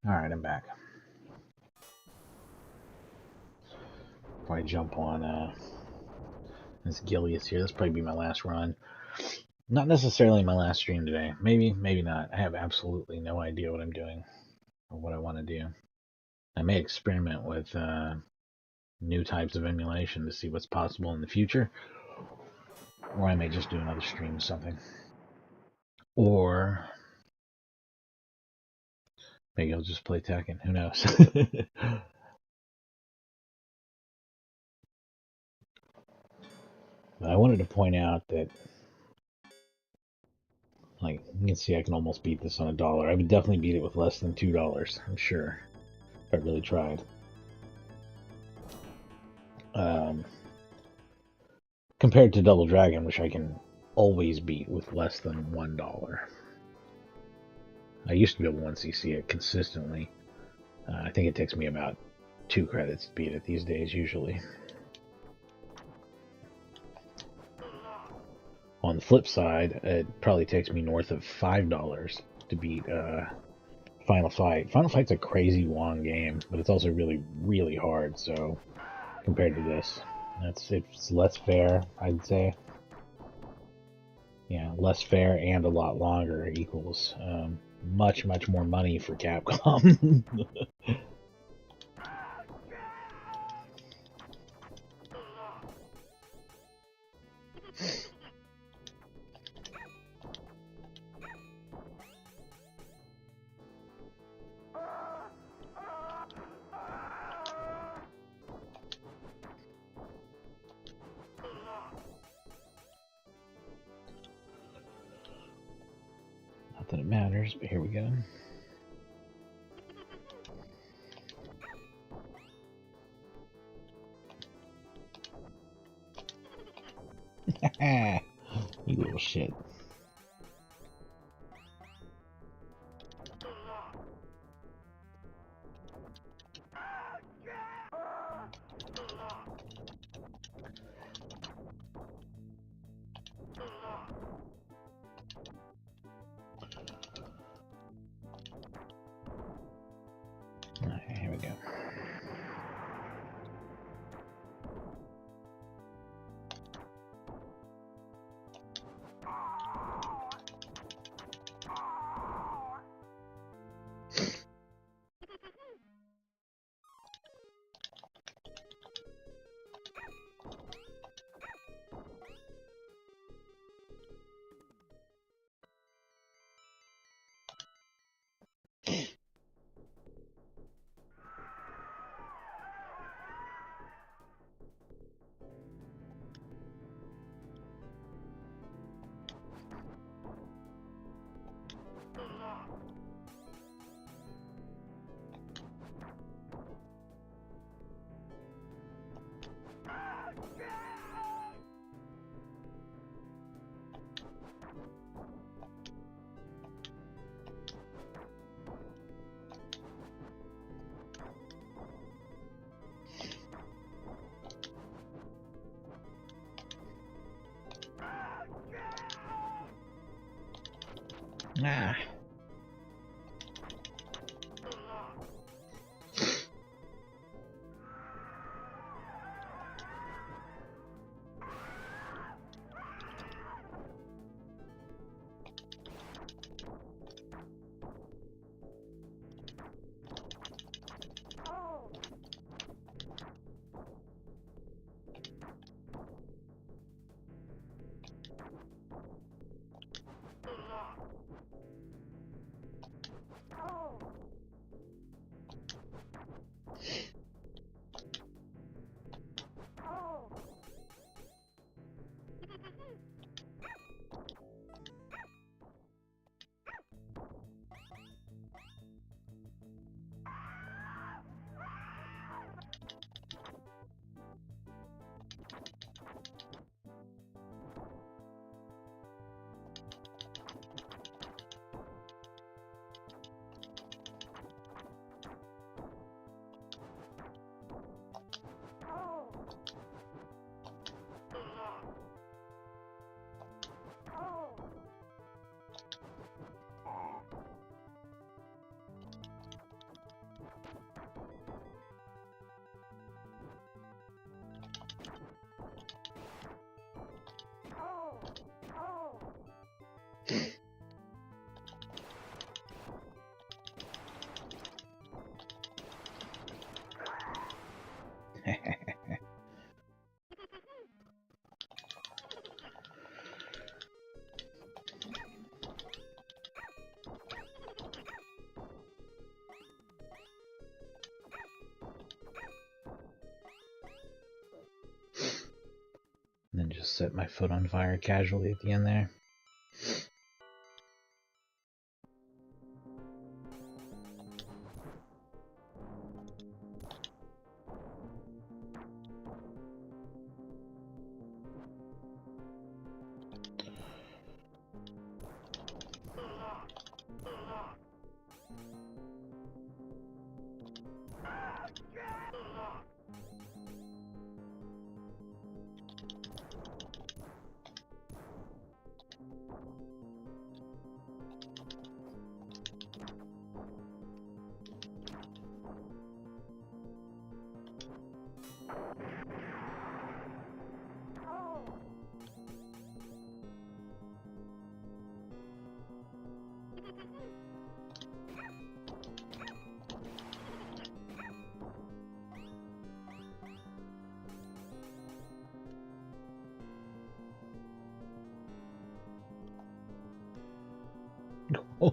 Alright, I'm back. If I jump on This Gilius here. This will probably be my last run. Not necessarily my last stream today. Maybe, maybe not. I have absolutely no idea what I'm doing or what I want to do. I may experiment with new types of emulation to see what's possible in the future. Or I may just do another stream of something. Or maybe I'll just play Tekken. Who knows? I wanted to point out that, like, you can see I can almost beat this on $1. I would definitely beat it with less than $2, I'm sure, if I really tried. Compared to Double Dragon, which I can always beat with less than $1. I used to be able to 1cc it consistently. I think it takes me about 2 credits to beat it these days, usually. On the flip side, it probably takes me north of $5 to beat Final Fight. Final Fight's a crazy long game, but it's also really, really hard, so compared to this, it's less fair, I'd say. Yeah, less fair and a lot longer equals much, much more money for Capcom. Not that it matters, but here we go. You little shit. Okay, here we go. Ah. And then just set my foot on fire casually at the end there.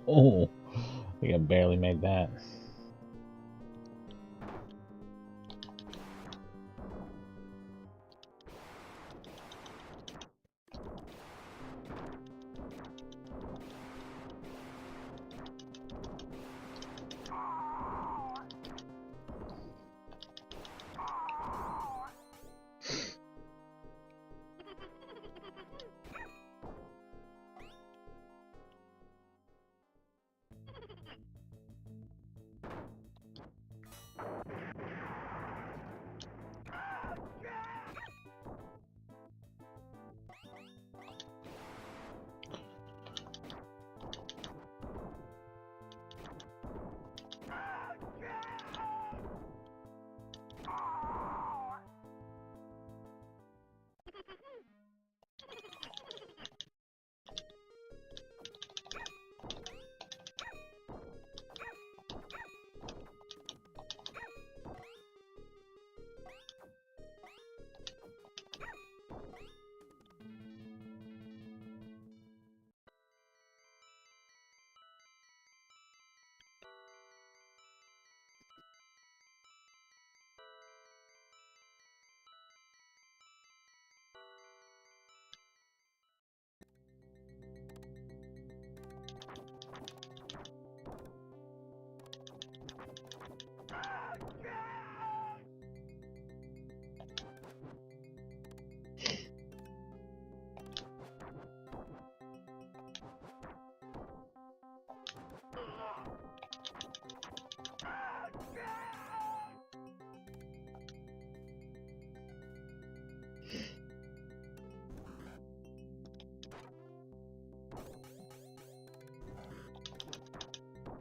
Oh, I think I barely made that.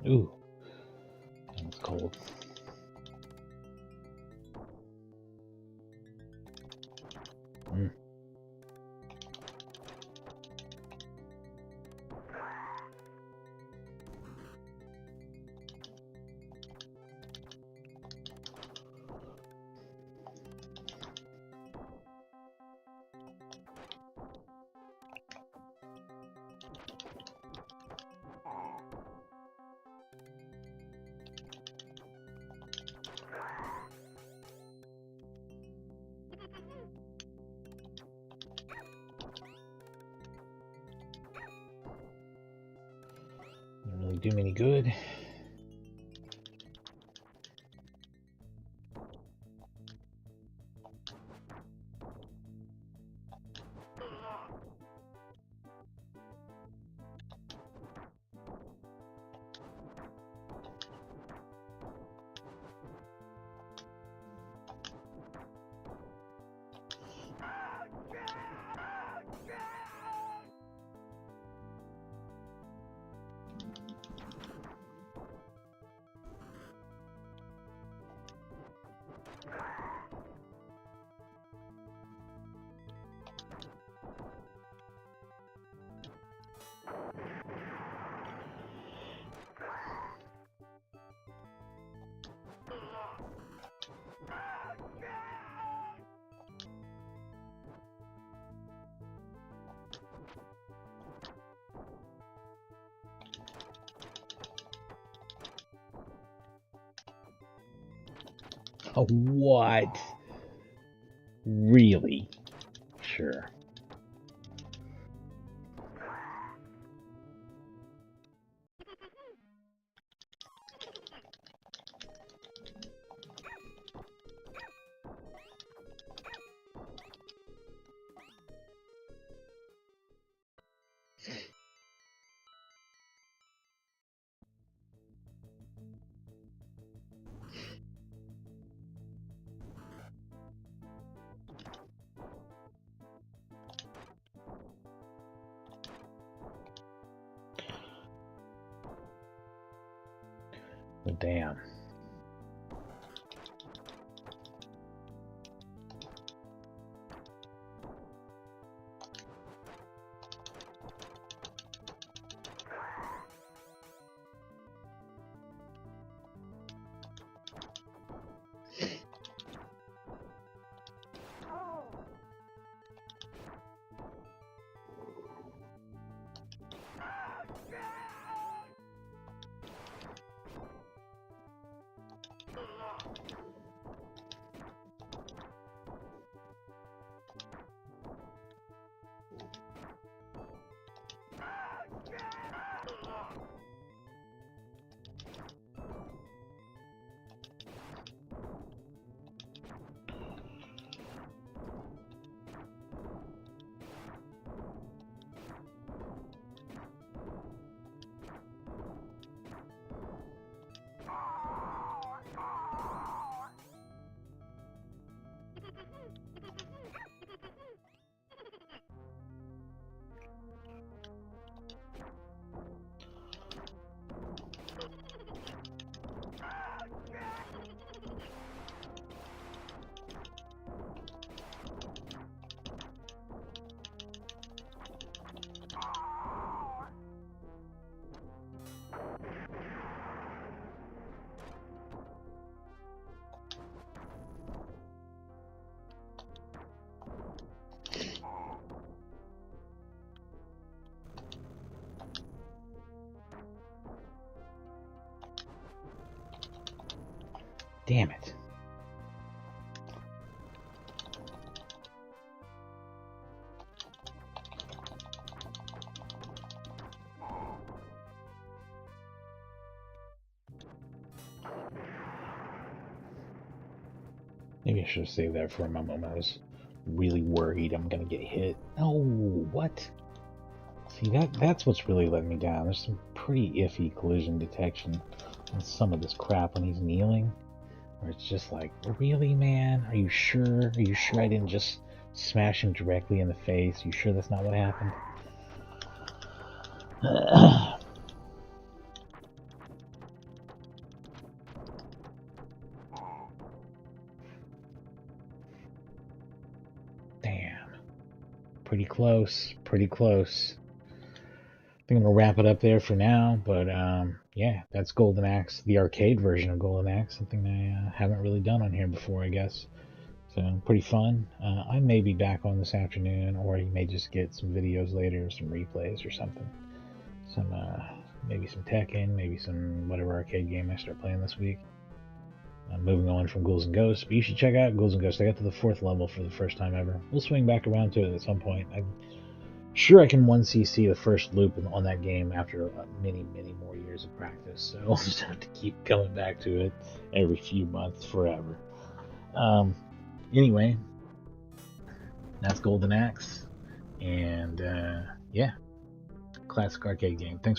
Ooh, it's cold. Didn't really do me any good. What? Really? Sure. Well, damn. Damn it. Maybe I should have saved that for a moment. I was really worried I'm gonna get hit. Oh, what? See, that's what's really letting me down. There's some pretty iffy collision detection on some of this crap when he's kneeling. Where it's just like, really, man? Are you sure? Are you sure I didn't just smash him directly in the face? You sure that's not what happened? Damn. Pretty close. Pretty close. I think I'm going to wrap it up there for now. But, yeah, that's Golden Axe, the arcade version of Golden Axe. Something I haven't really done on here before, I guess. So, pretty fun. I may be back on this afternoon, or you may just get some videos later, some replays or something. Some, maybe some Tekken, maybe some whatever arcade game I start playing this week. I'm moving on from Ghouls and Ghosts, but you should check out Ghouls and Ghosts. I got to the 4th level for the first time ever. We'll swing back around to it at some point. I'm sure I can 1cc the first loop on that game after many, many more years of practice. So I'll just have to keep coming back to it every few months forever. Anyway, that's Golden Axe. And, yeah, classic arcade game. Thanks for